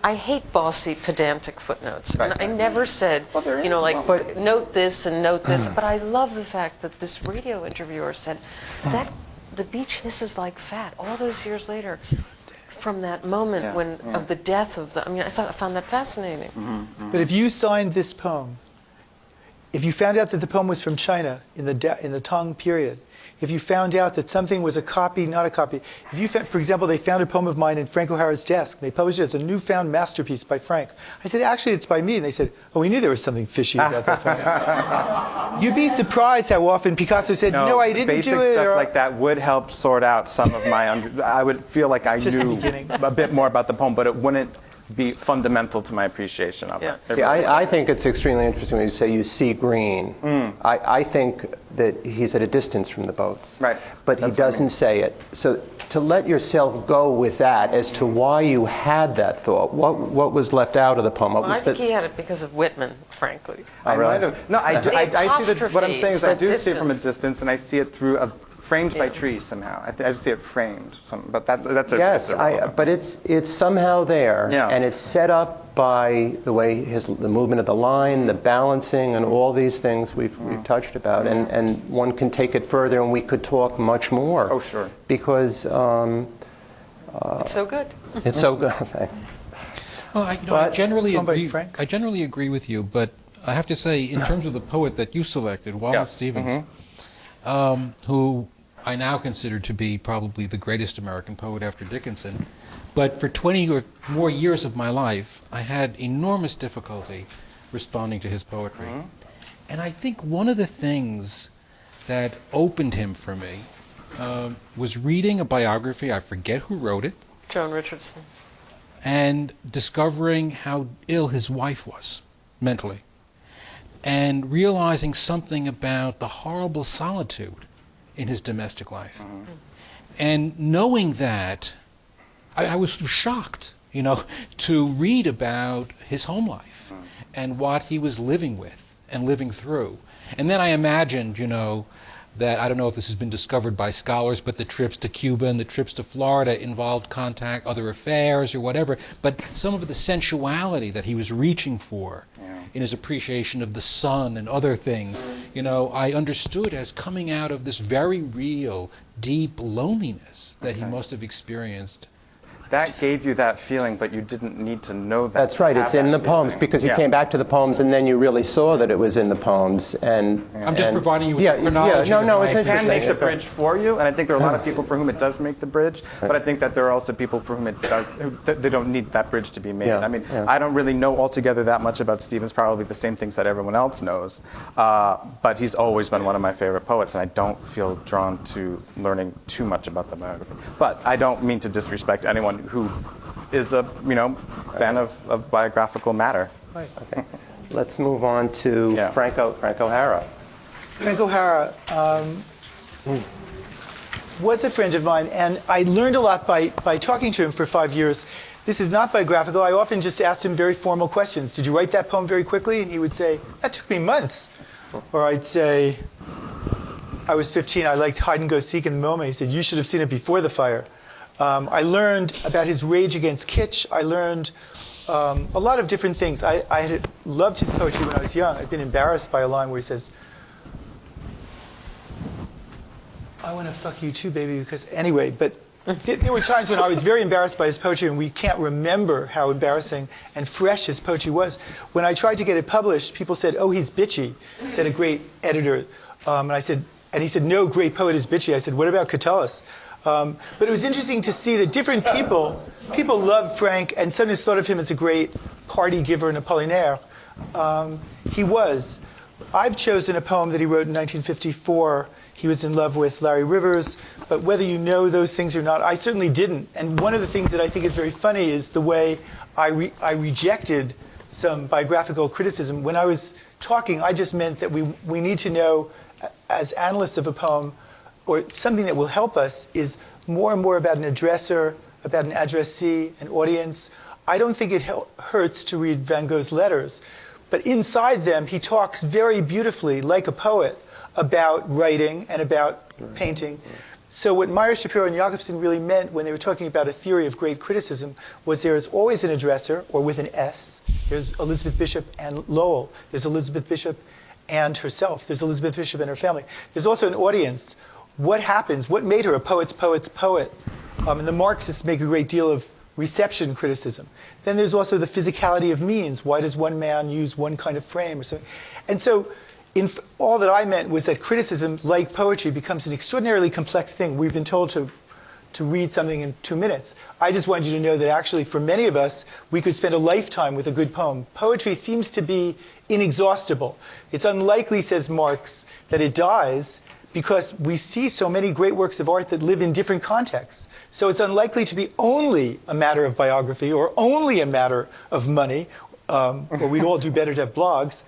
I hate bossy, pedantic footnotes. And I never said, note this and note this. But I love the fact that this radio interviewer said that the beach hisses like fat all those years later from that moment of the death of the, I found that fascinating. But if you signed this poem, if you found out that the poem was from China in the Tang period, if you found out that something was a copy, not a copy, if you found, for example, they found a poem of mine in Frank O'Hara's desk, they published it as a newfound masterpiece by Frank. I said, actually, it's by me. And they said, oh, we knew there was something fishy about that poem. You'd be surprised how often Picasso said, no, I didn't do it. Basic stuff like that would help sort out some of my, I would feel like I knew a bit more about the poem, but it wouldn't be fundamental to my appreciation of it. Yeah, I think it's extremely interesting when you say you see green. I think that he's at a distance from the boats. Right. But he doesn't say it. So to let yourself go with that as to why you had that thought, what was left out of the poem? I think he had it because of Whitman, frankly. I might have. No, I see what I'm saying is I do see it from a distance, and I see it through framed by trees somehow. I just see it framed. But that's a... Yes, but it's somehow there, and it's set up by the way the movement of the line, the balancing, and all these things we've touched about. And one can take it further, and we could talk much more. Oh, sure. Because... it's so good. It's so good. Well, I generally agree with you, but I have to say, in terms of the poet that you selected, Wallace Stevens, who I now consider to be probably the greatest American poet after Dickinson, but for 20 or more years of my life, I had enormous difficulty responding to his poetry. And I think one of the things that opened him for me was reading a biography, I forget who wrote it. Joan Richardson. And discovering how ill his wife was, mentally. And realizing something about the horrible solitude in his domestic life. And knowing that, I was shocked, to read about his home life and what he was living with and living through. And then I imagined, that, I don't know if this has been discovered by scholars, but the trips to Cuba and the trips to Florida involved contact, other affairs or whatever, but some of the sensuality that he was reaching for in his appreciation of the sun and other things, I understood as coming out of this very real, deep loneliness that he must have experienced. That gave you that feeling, but you didn't need to know that. That's right. It's in the poems because you came back to the poems and then you really saw that it was in the poems. And I'm just providing you with the chronology. It can make the bridge for you, and I think there are a lot of people for whom it does make the bridge. But I think that there are also people for whom it does. They don't need that bridge to be made. I don't really know altogether that much about Stevens. Probably the same things that everyone else knows. But he's always been one of my favorite poets, and I don't feel drawn to learning too much about the biography. But I don't mean to disrespect anyone who is a fan of biographical matter. Right. Okay. Let's move on to Frank O'Hara. Frank O'Hara was a friend of mine, and I learned a lot by talking to him for 5 years. This is not biographical. I often just asked him very formal questions. Did you write that poem very quickly? And he would say, that took me months. Or I'd say, I was 15, I liked hide and go seek in the MoMA. He said, you should have seen it before the fire. I learned about his rage against kitsch. I learned a lot of different things. I had loved his poetry when I was young. I'd been embarrassed by a line where he says, I want to fuck you too, baby, because anyway, but there were times when I was very embarrassed by his poetry, and we can't remember how embarrassing and fresh his poetry was. When I tried to get it published, people said, oh, he's bitchy, said a great editor. And he said, no great poet is bitchy. I said, what about Catullus? But it was interesting to see that different people loved Frank and sometimes thought of him as a great party giver and Apollinaire. He was. I've chosen a poem that he wrote in 1954. He was in love with Larry Rivers, but whether you know those things or not, I certainly didn't. And one of the things that I think is very funny is the way I rejected some biographical criticism. When I was talking, I just meant that we need to know, as analysts of a poem, or something that will help us, is more and more about an addresser, about an addressee, an audience. I don't think it hurts to read Van Gogh's letters, but inside them he talks very beautifully, like a poet, about writing and about painting. So what Meyer, Shapiro, and Jacobson really meant when they were talking about a theory of great criticism was there is always an addresser, or with an S. There's Elizabeth Bishop and Lowell. There's Elizabeth Bishop and herself. There's Elizabeth Bishop and her family. There's also an audience. What happens? What made her a poet's poet's poet? And the Marxists make a great deal of reception criticism. Then there's also the physicality of means. Why does one man use one kind of frame or something? And so all that I meant was that criticism, like poetry, becomes an extraordinarily complex thing. We've been told to read something in 2 minutes. I just wanted you to know that actually, for many of us, we could spend a lifetime with a good poem. Poetry seems to be inexhaustible. It's unlikely, says Marx, that it dies because we see so many great works of art that live in different contexts. So it's unlikely to be only a matter of biography or only a matter of money, or we'd all do better to have blogs.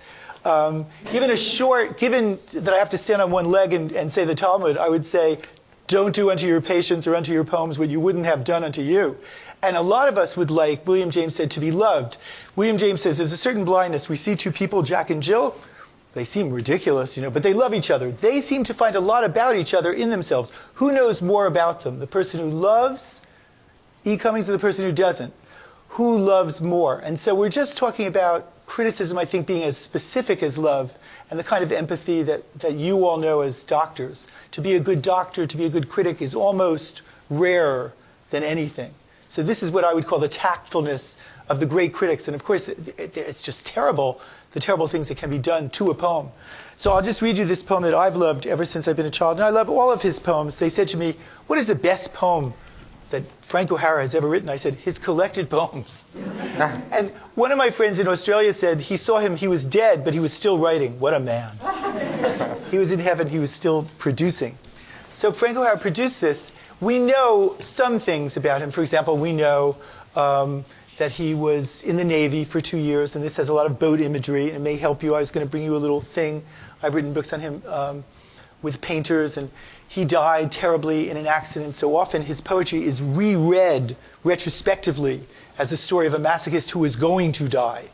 Given that I have to stand on one leg and say the Talmud, I would say, don't do unto your patients or unto your poems what you wouldn't have done unto you. And a lot of us would like, William James said, to be loved. William James says there's a certain blindness. We see two people, Jack and Jill. They seem ridiculous, but they love each other. They seem to find a lot about each other in themselves. Who knows more about them? The person who loves E. Cummings or the person who doesn't? Who loves more? And so we're just talking about criticism, I think, being as specific as love and the kind of empathy that you all know as doctors. To be a good doctor, to be a good critic is almost rarer than anything. So this is what I would call the tactfulness of the great critics. And of course, it's just terrible, the terrible things that can be done to a poem. So I'll just read you this poem that I've loved ever since I've been a child. And I love all of his poems. They said to me, what is the best poem that Frank O'Hara has ever written? I said, his collected poems. And one of my friends in Australia said he saw him, he was dead, but he was still writing. What a man. He was in heaven, he was still producing. So Frank O'Hara produced this. We know some things about him. For example, we know that he was in the Navy for 2 years, and this has a lot of boat imagery, and it may help you. I was going to bring you a little thing. I've written books on him with painters, and he died terribly in an accident. So often his poetry is reread retrospectively as the story of a masochist who is going to die.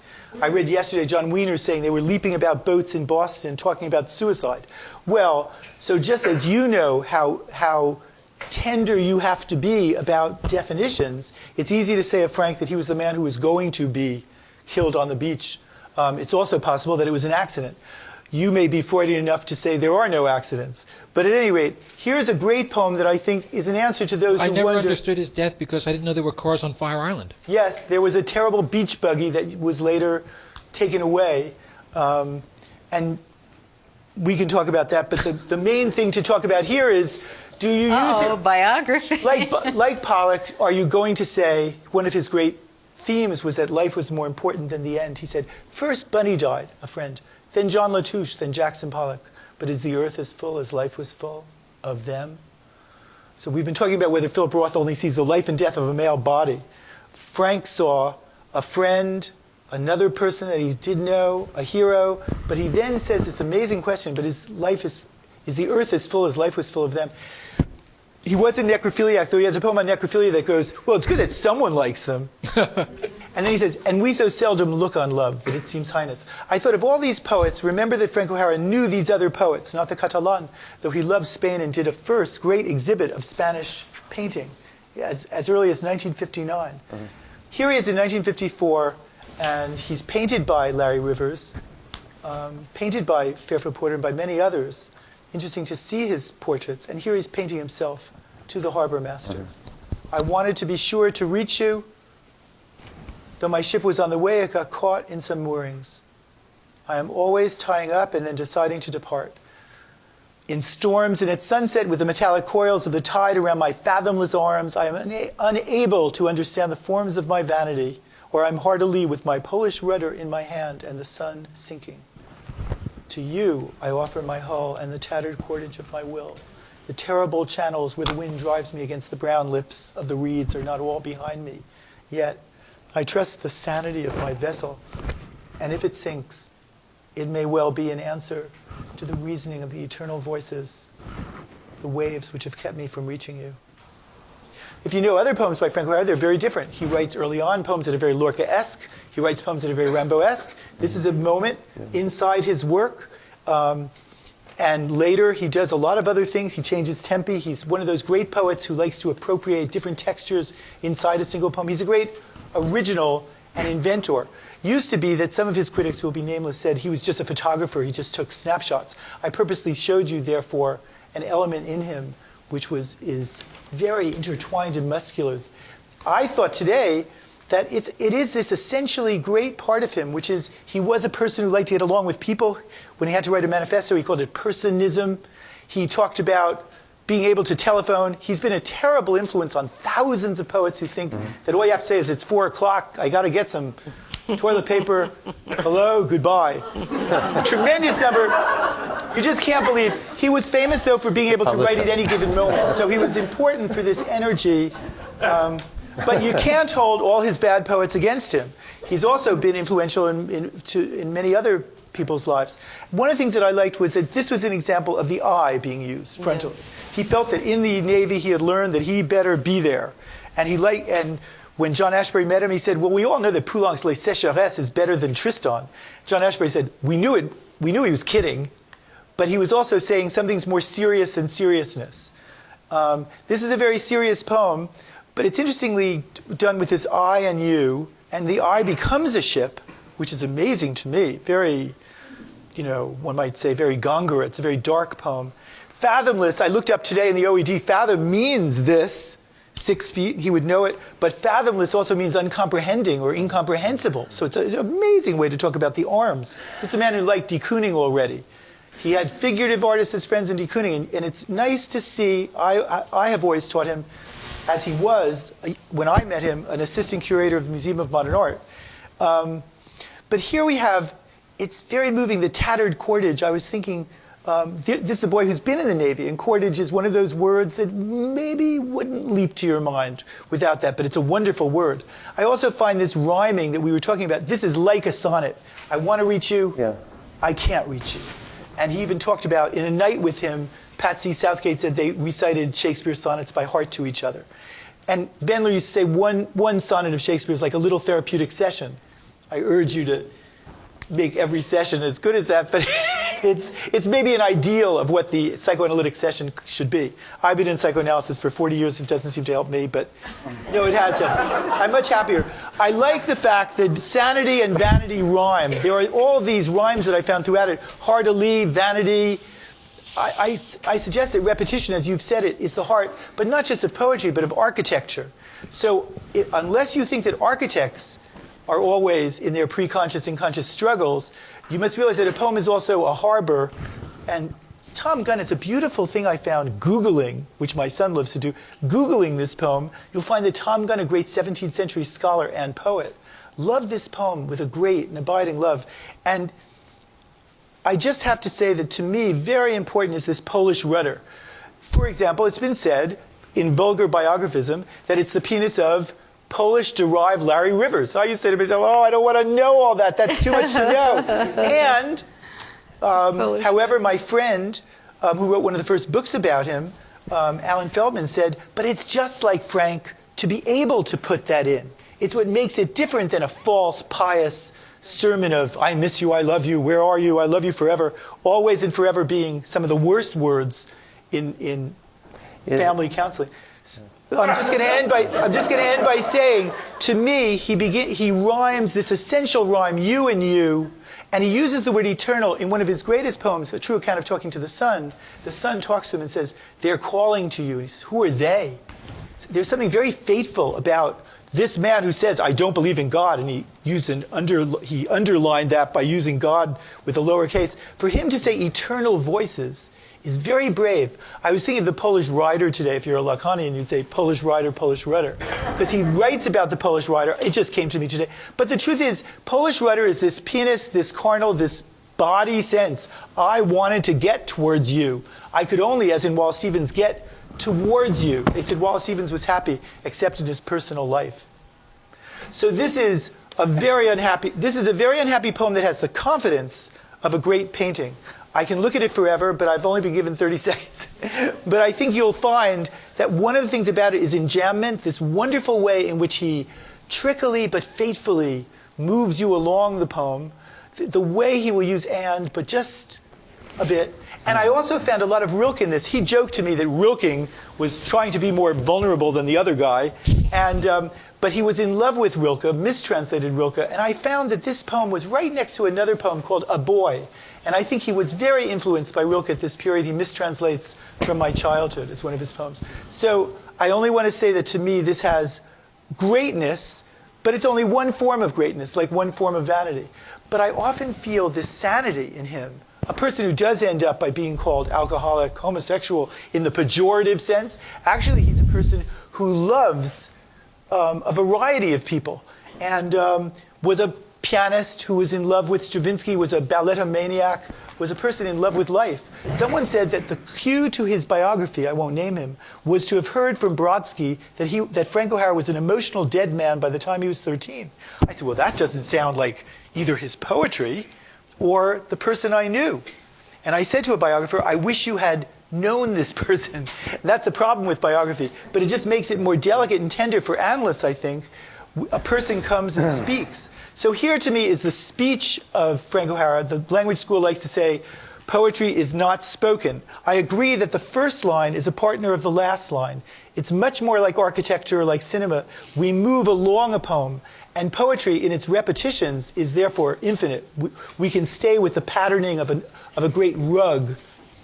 I read yesterday John Wiener saying they were leaping about boats in Boston talking about suicide. Well, so just as you know how tender you have to be about definitions, it's easy to say of Frank that he was the man who was going to be killed on the beach. It's also possible that it was an accident. You may be Freudian enough to say there are no accidents. But at any rate, here's a great poem that I think is an answer to those who wonder. I never understood his death because I didn't know there were cars on Fire Island. Yes, there was a terrible beach buggy that was later taken away. And we can talk about that. But the main thing to talk about here is, do you use it? Biography. Like Pollock, are you going to say, one of his great themes was that life was more important than the end. He said, first Bunny died, a friend. Then John Latouche, then Jackson Pollock. But is the earth as full as life was full of them? So we've been talking about whether Philip Roth only sees the life and death of a male body. Frank saw a friend, another person that he did know, a hero. But he then says this amazing question, but is the earth as full as life was full of them? He was a necrophiliac, though he has a poem on necrophilia that goes, well, it's good that someone likes them. And then he says, and we so seldom look on love that it seems highness. I thought of all these poets, remember that Frank O'Hara knew these other poets, not the Catalan, though he loved Spain and did a first great exhibit of Spanish painting as early as 1959. Mm-hmm. Here he is in 1954, and he's painted by Larry Rivers, painted by Fairfield Porter, and by many others. Interesting to see his portraits. And here he's painting himself to the harbor master. Mm-hmm. I wanted to be sure to reach you. Though my ship was on the way, it got caught in some moorings. I am always tying up and then deciding to depart. In storms and at sunset, with the metallic coils of the tide around my fathomless arms, I am unable to understand the forms of my vanity, or I'm hard to lee with my Polish rudder in my hand and the sun sinking. To you I offer my hull and the tattered cordage of my will. The terrible channels where the wind drives me against the brown lips of the reeds are not all behind me. Yet I trust the sanity of my vessel, and if it sinks, it may well be an answer to the reasoning of the eternal voices, the waves which have kept me from reaching you. If you know other poems by Frank O'Hara, they're very different. He writes early on poems that are very Lorca-esque. He writes poems that are very Rimbaud-esque. This is a moment inside his work. And later, he does a lot of other things. He changes tempi. He's one of those great poets who likes to appropriate different textures inside a single poem. He's a great original and inventor. Used to be that some of his critics, who will be nameless, said he was just a photographer. He just took snapshots. I purposely showed you, therefore, an element in him which is very intertwined and muscular. I thought today that it is this essentially great part of him, which is he was a person who liked to get along with people. When he had to write a manifesto, he called it personism. He talked about being able to telephone. He's been a terrible influence on thousands of poets who think that all you have to say is, it's 4 o'clock, I got to get some toilet paper, hello, goodbye. A tremendous number. You just can't believe. He was famous, though, for being able to write at any given moment. So he was important for this energy. But you can't hold all his bad poets against him. He's also been influential in many other people's lives. One of the things that I liked was that this was an example of the I being used frontally. Yeah. He felt that in the Navy he had learned that he better be there. And when John Ashbery met him, he said, well, we all know that Poulenc's Les Sécheresses is better than Tristan. John Ashbery said, we knew he was kidding, but he was also saying something's more serious than seriousness. This is a very serious poem, but it's interestingly done with this I and you, and the I becomes a ship, which is amazing to me. Very, one might say very Gongora. It's a very dark poem. Fathomless, I looked up today in the OED, fathom means this, 6 feet, he would know it, but fathomless also means uncomprehending or incomprehensible. So it's an amazing way to talk about the arms. It's a man who liked de Kooning already. He had figurative artists as friends in de Kooning, and it's nice to see, I have always taught him, as he was, when I met him, an assistant curator of the Museum of Modern Art. But here we have, it's very moving, the tattered cordage. I was thinking, this is a boy who's been in the Navy, and cordage is one of those words that maybe wouldn't leap to your mind without that, but it's a wonderful word. I also find this rhyming that we were talking about, this is like a sonnet. I want to reach you, yeah. I can't reach you. And he even talked about, in a night with him, Patsy Southgate said they recited Shakespeare's sonnets by heart to each other. And Bendler used to say one sonnet of Shakespeare is like a little therapeutic session. I urge you to make every session as good as that, but it's maybe an ideal of what the psychoanalytic session should be. I've been in psychoanalysis for 40 years. It doesn't seem to help me, but no, it has helped. I'm much happier. I like the fact that sanity and vanity rhyme. There are all these rhymes that I found throughout it. Hard to leave, vanity. I suggest that repetition, as you've said it, is the heart, but not just of poetry, but of architecture. So unless you think that architects are always in their pre-conscious and conscious struggles, you must realize that a poem is also a harbor. And Tom Gunn, it's a beautiful thing I found Googling, which my son loves to do. Googling this poem, you'll find that Tom Gunn, a great 17th century scholar and poet, loved this poem with a great and abiding love. And I just have to say that to me, very important is this Polish rudder. For example, it's been said in vulgar biographism that it's the penis of Polish-derived Larry Rivers. I used to say to myself, oh, I don't want to know all that. That's too much to know. And, however, my friend who wrote one of the first books about him, Alan Feldman, said, but it's just like Frank to be able to put that in. It's what makes it different than a false, pious sermon of, I miss you, I love you, where are you, I love you forever, always and forever being some of the worst words in family counseling. I'm just going to end by saying, to me, he rhymes this essential rhyme, you and you, and he uses the word eternal in one of his greatest poems, A True Account of Talking to the Sun. The sun talks to him and says, they're calling to you. And he says, who are they? So there's something very fateful about this man who says, I don't believe in God, and he underlined that by using God with a lowercase. For him to say eternal voices is very brave. I was thinking of the Polish rider today. If you're a Lacanian, you'd say Polish rider, Polish rudder. Because he writes about the Polish rider. It just came to me today. But the truth is, Polish rudder is this pianist, this carnal, this body sense. I wanted to get towards you. I could only, as in Wallace Stevens, get towards you. They said Wallace Stevens was happy, except in his personal life. So this is a very unhappy poem that has the confidence of a great painting. I can look at it forever, but I've only been given 30 seconds. But I think you'll find that one of the things about it is enjambment, this wonderful way in which he trickily but faithfully moves you along the poem, the way he will use and, but just a bit. And I also found a lot of Rilke in this. He joked to me that Rilke was trying to be more vulnerable than the other guy. But he was in love with Rilke, mistranslated Rilke. And I found that this poem was right next to another poem called A Boy. And I think he was very influenced by Rilke at this period. He mistranslates From My Childhood as one of his poems. So I only want to say that to me this has greatness, but it's only one form of greatness, like one form of vanity. But I often feel this sanity in him. A person who does end up by being called alcoholic, homosexual, in the pejorative sense, actually he's a person who loves a variety of people, and was a pianist who was in love with Stravinsky, was a balletomaniac, was a person in love with life. Someone said that the cue to his biography, I won't name him, was to have heard from Brodsky that Frank O'Hara was an emotional dead man by the time he was 13. I said, well, that doesn't sound like either his poetry or the person I knew. And I said to a biographer, I wish you had known this person. That's a problem with biography, but it just makes it more delicate and tender for analysts, I think. A person comes and speaks. So here to me is the speech of Frank O'Hara. The language school likes to say, poetry is not spoken. I agree that the first line is a partner of the last line. It's much more like architecture or like cinema. We move along a poem. And poetry, in its repetitions, is therefore infinite. We can stay with the patterning of a great rug,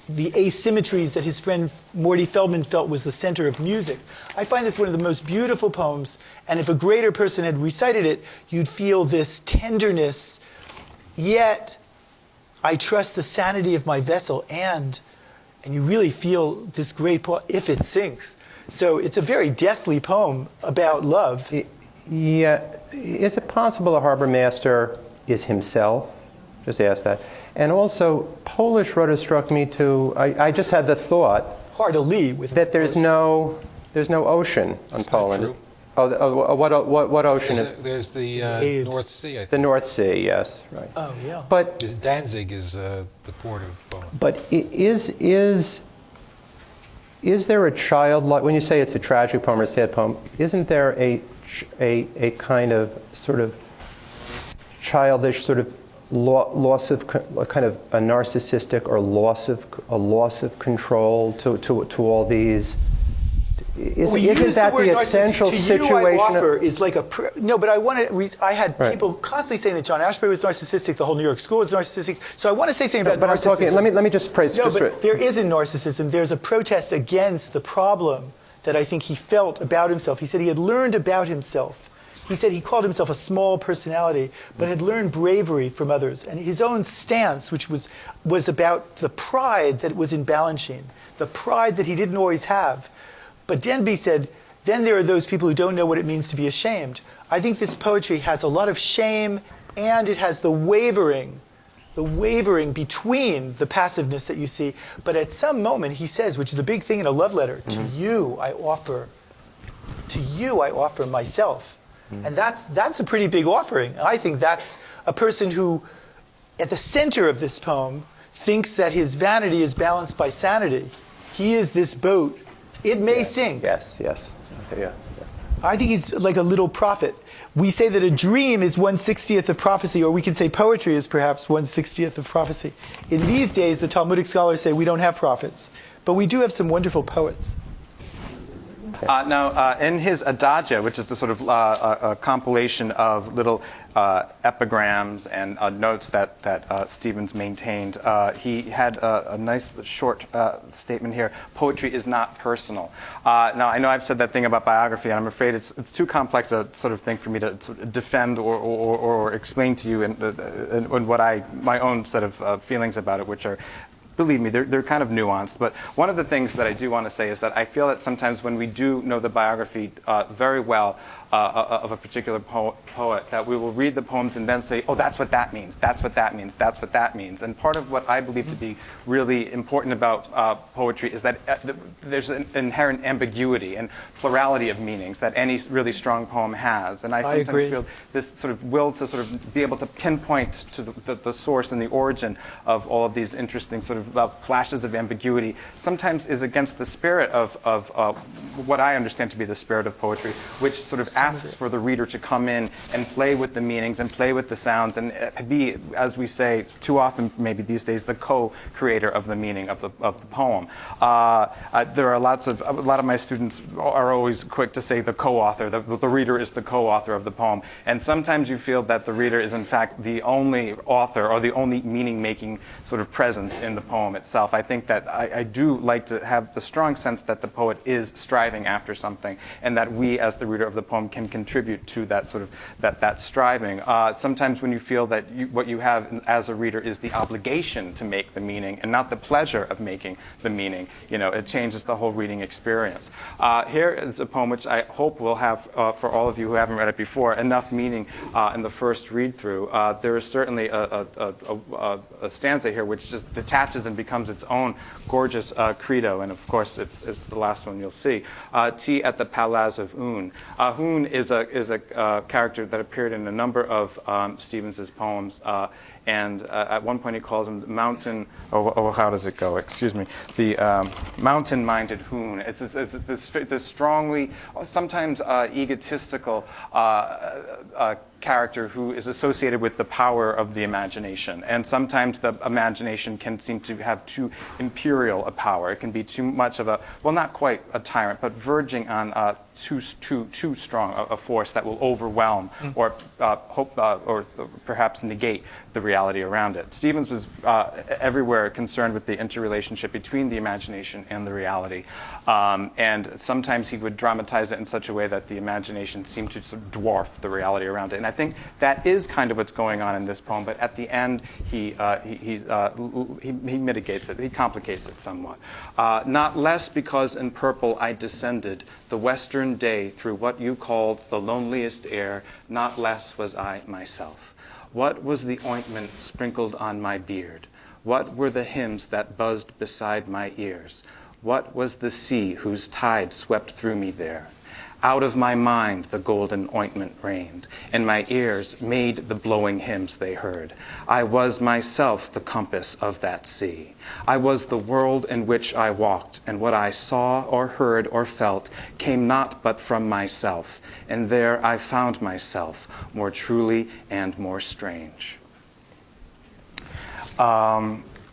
the asymmetries that his friend Morty Feldman felt was the center of music. I find this one of the most beautiful poems, and if a greater person had recited it, you'd feel this tenderness, yet I trust the sanity of my vessel, and you really feel this great poem if it sinks. So it's a very deathly poem about love. Yeah. Is it possible a harbor master is himself? Just ask that. And also, Polish writer struck me too. I just had the thought heartily with that there's no ocean on Poland. True. What ocean? There's the North Sea, I think. The North Sea, yes, right. Oh yeah. But Danzig is the port of Poland. But is there a childlike, when you say it's a tragic poem or a sad poem, isn't there a kind of sort of childish sort of loss of kind of a narcissistic or loss of control to all these? Isn't that the essential situation? I offer is like no, but I want to. I had people constantly saying that John Ashbery was narcissistic. The whole New York school is narcissistic. So I want to say something about narcissism. I'm talking. Let me just phrase. No, but there isn't narcissism. There's a protest against the problem that I think he felt about himself. He said he had learned about himself. He said he called himself a small personality, but had learned bravery from others. And his own stance, which was about the pride that was in Balanchine, the pride that he didn't always have. But Denby said, then there are those people who don't know what it means to be ashamed. I think this poetry has a lot of shame, and it has the wavering between the passiveness that you see. But at some moment, he says, which is a big thing in a love letter, to you I offer myself. And that's a pretty big offering. I think that's a person who, at the center of this poem, thinks that his vanity is balanced by sanity. He is this boat. It may sink. Yes. Okay, yeah. I think he's like a little prophet. We say that a dream is 1/60th of prophecy, or we can say poetry is perhaps 1/60th of prophecy. In these days, the Talmudic scholars say we don't have prophets, but we do have some wonderful poets. Now, in his Adagia, which is the sort of a compilation of little epigrams and notes that Stevens maintained, he had a nice short statement here: poetry is not personal. Now, I know I've said that thing about biography, and I'm afraid it's too complex a sort of thing for me to defend or explain to you and what my own set of feelings about it, which are, believe me, they're kind of nuanced. But one of the things that I do want to say is that I feel that sometimes when we do know the biography very well of a particular poet, that we will read the poems and then say, oh, that's what that means, that's what that means, that's what that means. And part of what I believe to be really important about poetry is that there's an inherent ambiguity and plurality of meanings that any really strong poem has. And I sometimes feel this sort of will to sort of be able to pinpoint to the source and the origin of all of these interesting sort of flashes of ambiguity sometimes is against the spirit of what I understand to be the spirit of poetry, which sort of asks for the reader to come in and play with the meanings and play with the sounds and be, as we say too often maybe these days, the co-creator of the meaning of the poem. There are a lot of my students are always quick to say the co-author, the reader is the co-author of the poem. And sometimes you feel that the reader is in fact the only author or the only meaning-making sort of presence in the poem itself. I think that I do like to have the strong sense that the poet is striving after something, and that we as the reader of the poem can contribute to that sort of that striving. Sometimes when you feel that what you have as a reader is the obligation to make the meaning and not the pleasure of making the meaning, it changes the whole reading experience. Here is a poem which I hope will have, for all of you who haven't read it before, enough meaning in the first read-through. There is certainly a stanza here which just detaches and becomes its own gorgeous credo, and of course it's the last one you'll see. Tea at the Palace of Un. Un is a character that appeared in a number of Stevens's poems, and at one point he calls him the mountain, how does it go? Excuse me. The mountain-minded hoon. It's this strongly, sometimes egotistical character who is associated with the power of the imagination. And sometimes the imagination can seem to have too imperial a power. It can be too much of a, well, not quite a tyrant, but verging on too strong a force that will overwhelm or or perhaps negate the reality around it. Stevens was everywhere concerned with the interrelationship between the imagination and the reality. And sometimes he would dramatize it in such a way that the imagination seemed to sort of dwarf the reality around it. And I think that is kind of what's going on in this poem, but at the end he mitigates it, he complicates it somewhat. Not less because in purple I descended the western day through what you called the loneliest air, not less was I myself. What was the ointment sprinkled on my beard? What were the hymns that buzzed beside my ears? What was the sea whose tide swept through me there? Out of my mind the golden ointment rained, and my ears made the blowing hymns they heard. I was myself the compass of that sea. I was the world in which I walked, and what I saw or heard or felt came not but from myself, and there I found myself more truly and more strange.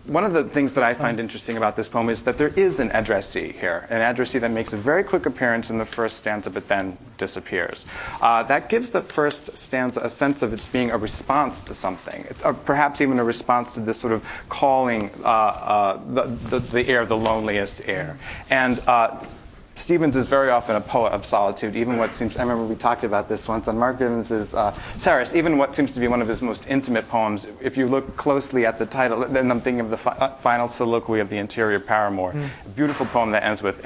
One of the things that I find interesting about this poem is that there is an addressee here, an addressee that makes a very quick appearance in the first stanza but then disappears. That gives the first stanza a sense of its being a response to something, or perhaps even a response to this sort of calling the air, the loneliest air. And Stevens is very often a poet of solitude, even what seems, I remember we talked about this once on Mark Bivens's Terrace, even what seems to be one of his most intimate poems, if you look closely at the title, then I'm thinking of the final soliloquy of the interior paramour, a beautiful poem that ends with,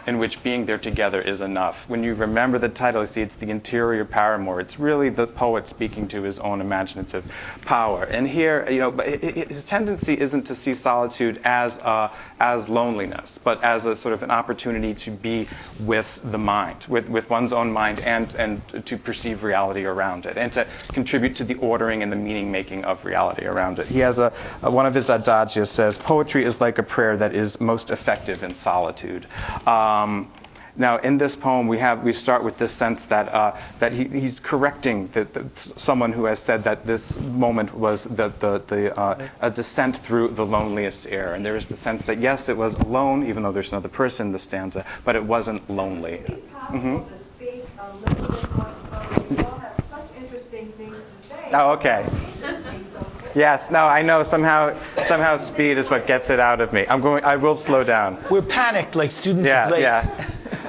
in which being there together is enough. When you remember the title, you see it's the interior paramour. It's really the poet speaking to his own imaginative power. And here, his tendency isn't to see solitude as loneliness, but as a sort of an opportunity to be with the mind, with one's own mind, and to perceive reality around it, and to contribute to the ordering and the meaning-making of reality around it. He has one of his adagios says, "Poetry is like a prayer that is most effective in solitude." Now, in this poem, we start with this sense that he's correcting someone who has said that this moment was a descent through the loneliest air, and there is the sense that yes, it was alone, even though there's another person in the stanza, but it wasn't lonely. To speak a little bit more slowly. You all have such interesting things to say. Oh, okay. Yes, no, I know. Somehow speed is what gets it out of me. I will slow down. We're panicked like students of late. Yeah.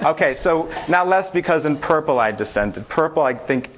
Okay, so not less because in purple I descended. Purple, I think,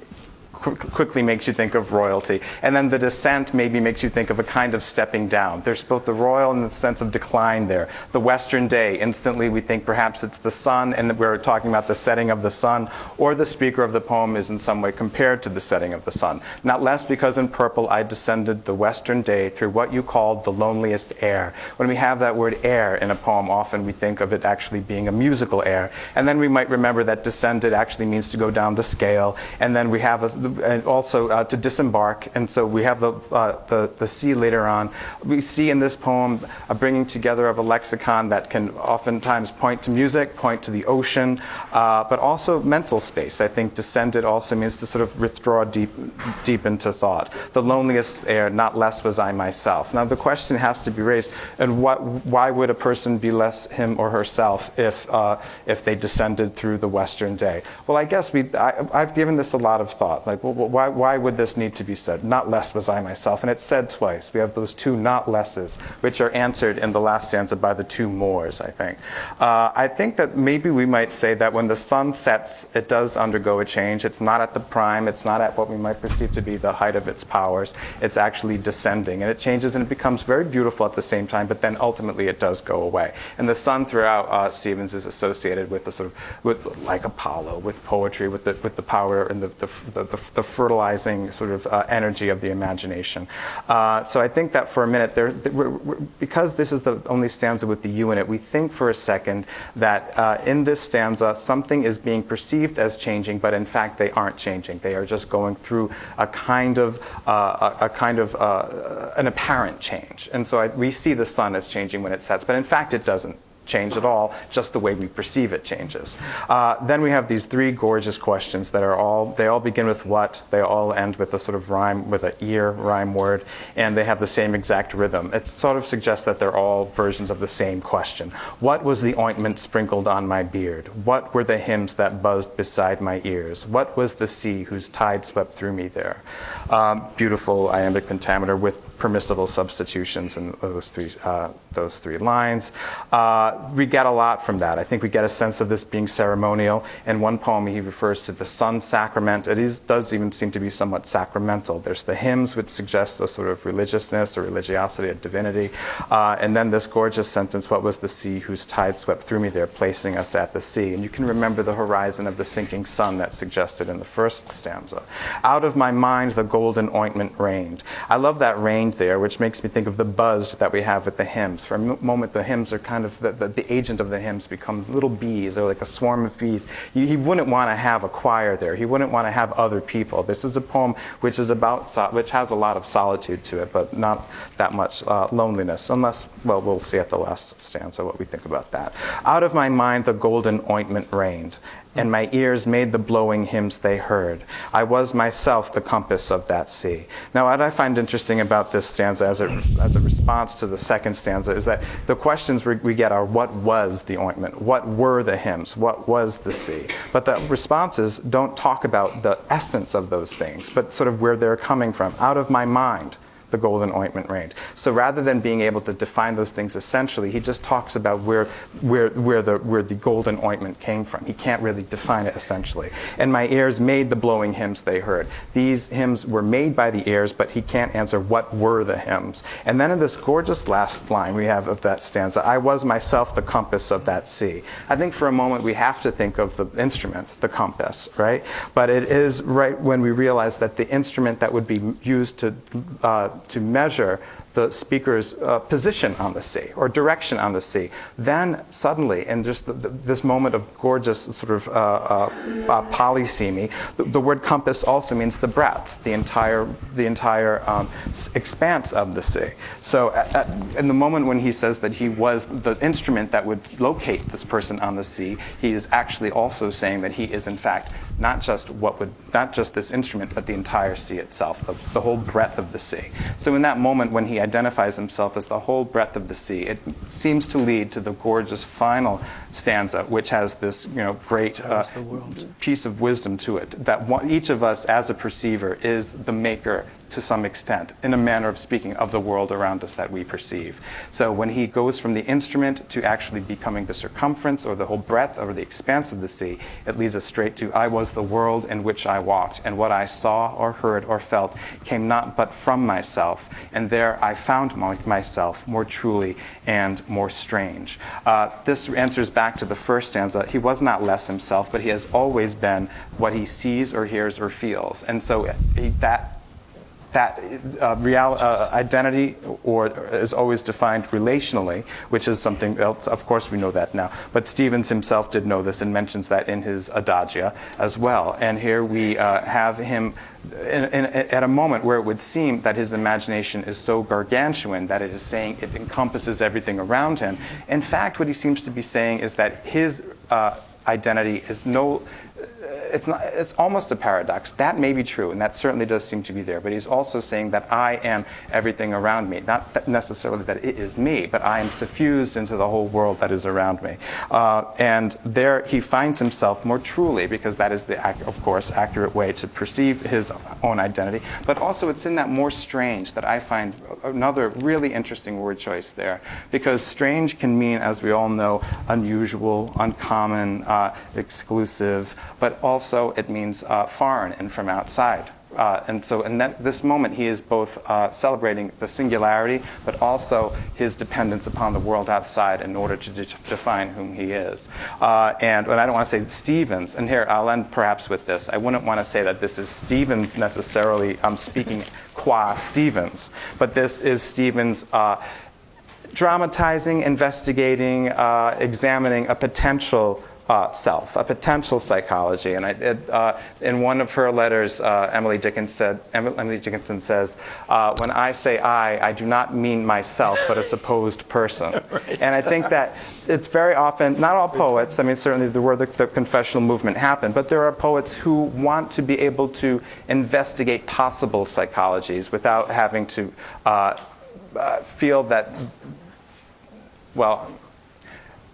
quickly makes you think of royalty. And then the descent maybe makes you think of a kind of stepping down. There's both the royal and the sense of decline there. The western day, instantly we think perhaps it's the sun, and we're talking about the setting of the sun, or the speaker of the poem is in some way compared to the setting of the sun. Not less because in purple I descended the western day through what you called the loneliest air. When we have that word air in a poem, often we think of it actually being a musical air. And then we might remember that descended actually means to go down the scale. And then we have and also to disembark. And so we have the sea later on. We see in this poem a bringing together of a lexicon that can oftentimes point to music, point to the ocean, but also mental space. I think descended also means to sort of withdraw deep into thought. The loneliest air, not less was I myself. Now the question has to be raised, and why would a person be less him or herself if they descended through the Western day? Well, I guess I've given this a lot of thought. Like, well, why would this need to be said? Not less was I myself, and it's said twice. We have those two not lesses, which are answered in the last stanza by the two mores, I think. I think that maybe we might say that when the sun sets, it does undergo a change. It's not at the prime. It's not at what we might perceive to be the height of its powers. It's actually descending, and it changes, and it becomes very beautiful at the same time, but then ultimately it does go away. And the sun throughout Stevens is associated with the sort of, like Apollo, with poetry, with the power and the fertilizing sort of energy of the imagination. So I think that for a minute, because this is the only stanza with the you in it, we think for a second that in this stanza, something is being perceived as changing, but in fact they aren't changing. They are just going through a kind of an apparent change. And so we see the sun as changing when it sets, but in fact it doesn't change at all, just the way we perceive it changes. Then we have these three gorgeous questions that they all begin with what, they all end with a sort of rhyme, with an ear rhyme word, and they have the same exact rhythm. It sort of suggests that they're all versions of the same question. What was the ointment sprinkled on my beard? What were the hymns that buzzed beside my ears? What was the sea whose tide swept through me there? Beautiful iambic pentameter with permissible substitutions in those three lines. We get a lot from that. I think we get a sense of this being ceremonial. In one poem, he refers to the sun sacrament. It does even seem to be somewhat sacramental. There's the hymns, which suggests a sort of religiousness or religiosity, a divinity. And then this gorgeous sentence, what was the sea whose tide swept through me there, placing us at the sea. And you can remember the horizon of the sinking sun that's suggested in the first stanza. Out of my mind, the golden ointment rained. I love that rained there, which makes me think of the buzz that we have with the hymns. For a moment, the hymns are kind of, the agent of the hymns become little bees, or like a swarm of bees. He wouldn't want to have a choir there. He wouldn't want to have other people. This is a poem which has a lot of solitude to it, but not that much loneliness, unless, well, we'll see at the last stanza what we think about that. Out of my mind, the golden ointment rained, and my ears made the blowing hymns they heard. I was myself the compass of that sea. Now, what I find interesting about this stanza as a response to the second stanza is that the questions we get are, what was the ointment? What were the hymns? What was the sea? But the responses don't talk about the essence of those things, but sort of where they're coming from. Out of my mind, the golden ointment rained. So rather than being able to define those things essentially, he just talks about where the golden ointment came from. He can't really define it essentially. And my ears made the blowing hymns they heard. These hymns were made by the ears, but he can't answer what were the hymns. And then in this gorgeous last line we have of that stanza, I was myself the compass of that sea. I think for a moment we have to think of the instrument, the compass, right? But it is right when we realize that the instrument that would be used to measure the speaker's position on the sea or direction on the sea. Then suddenly, in just this moment of gorgeous sort of polysemy, the word compass also means the breadth, the entire expanse of the sea. So in the moment when he says that he was the instrument that would locate this person on the sea, he is actually also saying that he is in fact not just this instrument, but the entire sea itself, the whole breadth of the sea. So in that moment when he identifies himself as the whole breadth of the sea, it seems to lead to the gorgeous final stanza, which has this great piece of wisdom to it, that each of us as a perceiver is the maker to some extent, in a manner of speaking, of the world around us that we perceive. So when he goes from the instrument to actually becoming the circumference or the whole breadth or the expanse of the sea, it leads us straight to, I was the world in which I walked, and what I saw or heard or felt came not but from myself, and there I found myself more truly and more strange. This answers back to the first stanza. He was not less himself, but he has always been what he sees or hears or feels. And so that identity is always defined relationally, which is something else. Of course, we know that now. But Stevens himself did know this and mentions that in his Adagia as well. And here we have him at a moment where it would seem that his imagination is so gargantuan that it is saying it encompasses everything around him. In fact, what he seems to be saying is that his identity is it's almost a paradox. That may be true, and that certainly does seem to be there, but he's also saying that I am everything around me. Not that necessarily that it is me, but I am suffused into the whole world that is around me. And there he finds himself more truly, because that is the, of course, accurate way to perceive his own identity, but also it's in that more strange that I find another really interesting word choice there, because strange can mean, as we all know, unusual, uncommon, exclusive, but also it means foreign and from outside. And so in this moment, he is both celebrating the singularity, but also his dependence upon the world outside in order to define whom he is. And I don't want to say Stevens, and here I'll end perhaps with this. I wouldn't want to say that this is Stevens necessarily speaking qua Stevens, but this is Stevens dramatizing, investigating, examining a potential self, a potential psychology. And in one of her letters, Emily Dickinson says, when I say I do not mean myself, but a supposed person. Right. And I think that it's very often, not all poets, I mean, certainly the confessional movement happened, but there are poets who want to be able to investigate possible psychologies without having to feel that, well,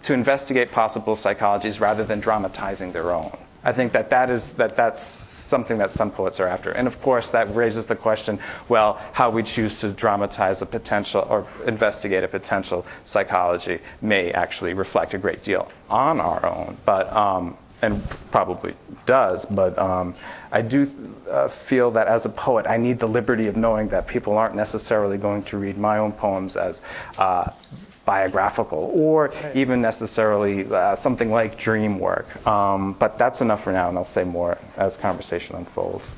to investigate possible psychologies rather than dramatizing their own. I think that's something that some poets are after. And of course, that raises the question, well, how we choose to dramatize a potential or investigate a potential psychology may actually reflect a great deal on our own, but and probably does, but I do feel that as a poet, I need the liberty of knowing that people aren't necessarily going to read my own poems as biographical, or even necessarily something like dream work. But that's enough for now, and I'll say more as conversation unfolds.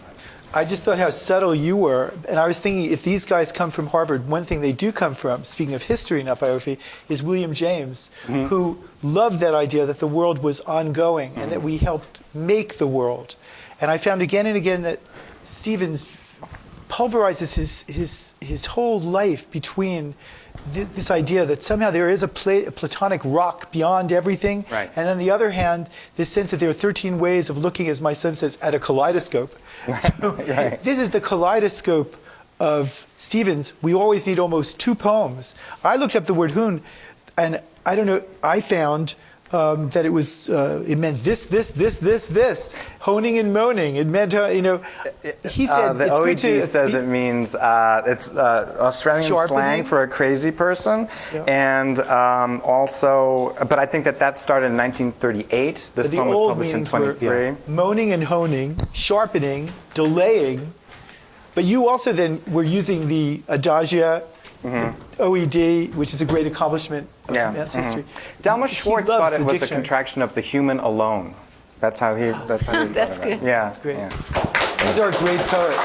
I just thought how subtle you were, and I was thinking if these guys come from Harvard, one thing they do come from, speaking of history, not biography, is William James, who loved that idea that the world was ongoing and that we helped make the world. And I found again and again that Stevens pulverizes his whole life between this idea that somehow there is a platonic rock beyond everything, right. And on the other hand, this sense that there are 13 ways of looking, as my son says, at a kaleidoscope. So right. This is the kaleidoscope of Stevens. We always need almost 2 poems. I looked up the word hoon, and I don't know, I found that it was it meant this, honing and moaning. It meant he said the it's OEG good to says it means it's Australian slang for a crazy person, yeah. And also, but I think that started in 1938. This poem was published in 1923. Moaning and honing, sharpening, delaying, but you also then were using the adagia. The OED, which is a great accomplishment of man's history. Delma Schwartz thought it was a contraction of the human alone. That's how he. That's good. Yeah, that's great. Yeah. These are great poets.